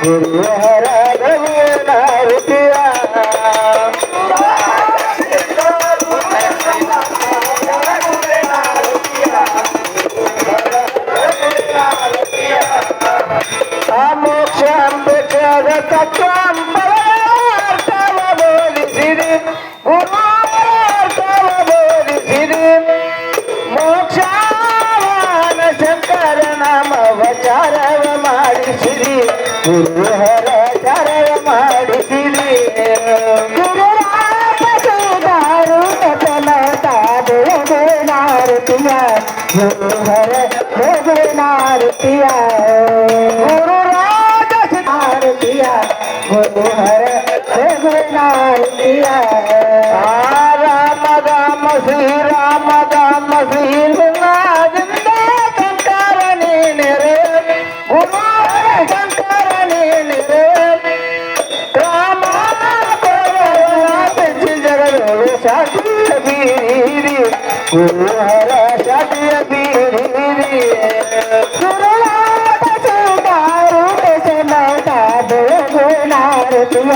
ಗುರುಹರ ಬೆಳಗುವೆನ ಋತಿಯ ಮೋಕ್ಷ ಅಂಬೇಕದ ತತ್ವಾಂಬರರ್ಥವ ಬೋಧಿಸಿರಿ ಗುರುರ್ಥವ ಬೋಧಿಸಿರಿ ಮೋಕ್ಷಾನ ಶಂಕರ ನಾಮ ವಚಾರವ ಮಾಡಿಸಿರಿ ಗುರುಹರ ಚಾರವ ಮಾಡಿಸಿರಿ ಗುರುರಾರು ನಾರತಿಯ ಗುರುಹರ ನಾರತಿಯ ಗುರುರಾಜ ನಾರತಿಯ ಗುರುಹರ ನಾರತಿಯ ರಾಮ ರಾಮ ಶ್ರೀರಾಮ ರಾಮ ಶ್ರೀನಾದಿಂದ ಶಂಕರ ನೀನಿರೆ ಗುರು ಶಂಕರ ನೀನಿರೆ ರಾಮ ಜಗದೊಳು ಶಾಟಿಯ ಬೀರಿ ಗುರುಹರ ಶಾಟಿಯ ಬೀರಿ ಗುರುರಾಜ ಸುಧಾರು ನಾರತಿಯ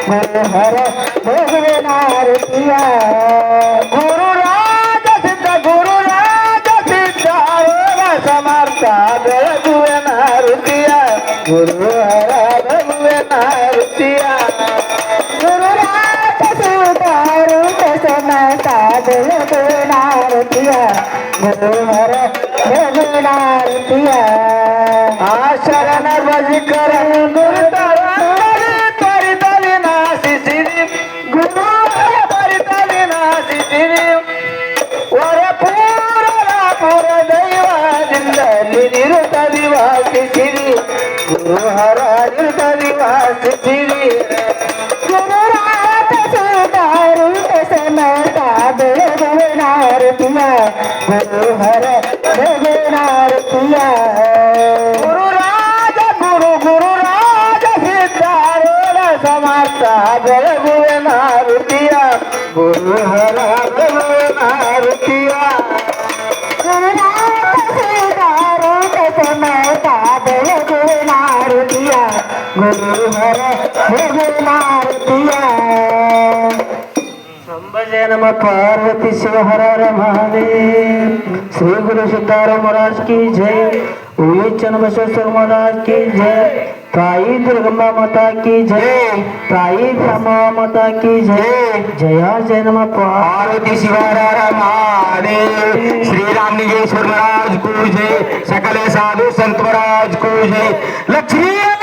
ಗುರುಹರ ನಾರತಿಯ ಗುರುರಾಜ ಸಿದ್ಧ ಸಮರ್ಥ ಬೆಳಗುವೆ ನಾರತಿಯ ಗುರುಹರ ಬೆಳಗುವೆ ನಾರತಿಯ ಗುರುರಾಜ ಸುಧಾರು ಸಮರ್ಥ ಬೆಳಗುವೆ ನಾರತಿಯ ಗುರುಹರ ನಾರತಿಯ ಆ ಶರಣ ಬಜಿಕರ ಪರಿತಲಿ ನಾಶಿಸಿರಿ ಗುರು ಪರಿತಲಿ ನಾಶಿಸಿರಿ ವರಪೂರ ದೈವದಿಂದ ನಿರುತದಿ ವಾಸಿಸಿರಿ ಗುರುಹರ ನಿರುತದಿ ವಾಸಿಸಿರಿ ಗುರುರಾತ ಸುಧಾರು ಸಮರ್ಥ ಬೆಳಗುವೆ ನಾರತಿಯ ಗುರುಹರ ನಾರತಿಯ ಗುರುರಾಜ ಗುರುರಾಜ ಸಿದ್ಧಾರೂಢ ಸಮರ್ಥ ಬೆಳಗುವೆ ನಾರತಿಯ ಗುರುಹರ ಬೆಳಗುವೆ ನಾರತಿಯ ಗುರುರಾಜ ಸಿದ್ಧಾರೂಢ ಸಮರ್ಥ ಬೆಳಗುವೆ ನಾರತಿಯ ಗುರುಹರ ಬೆಳಗುವೆ ನಾರತಿಯ जय नमः पार्वती शिव हर हर महादेव श्री गुरु सिद्धाराम महाराज की जय ओई चन्नबसवेश्वर महाराज की जय ताई दुर्गम्मा माता की जय ताई ब्रह्मा माता की जय जया जय नमः पार्वती शिव हर हर महादेव श्री रामलिंगेश्वर महाराज को जय सकल साधु संत महाराज को जय लक्ष्मी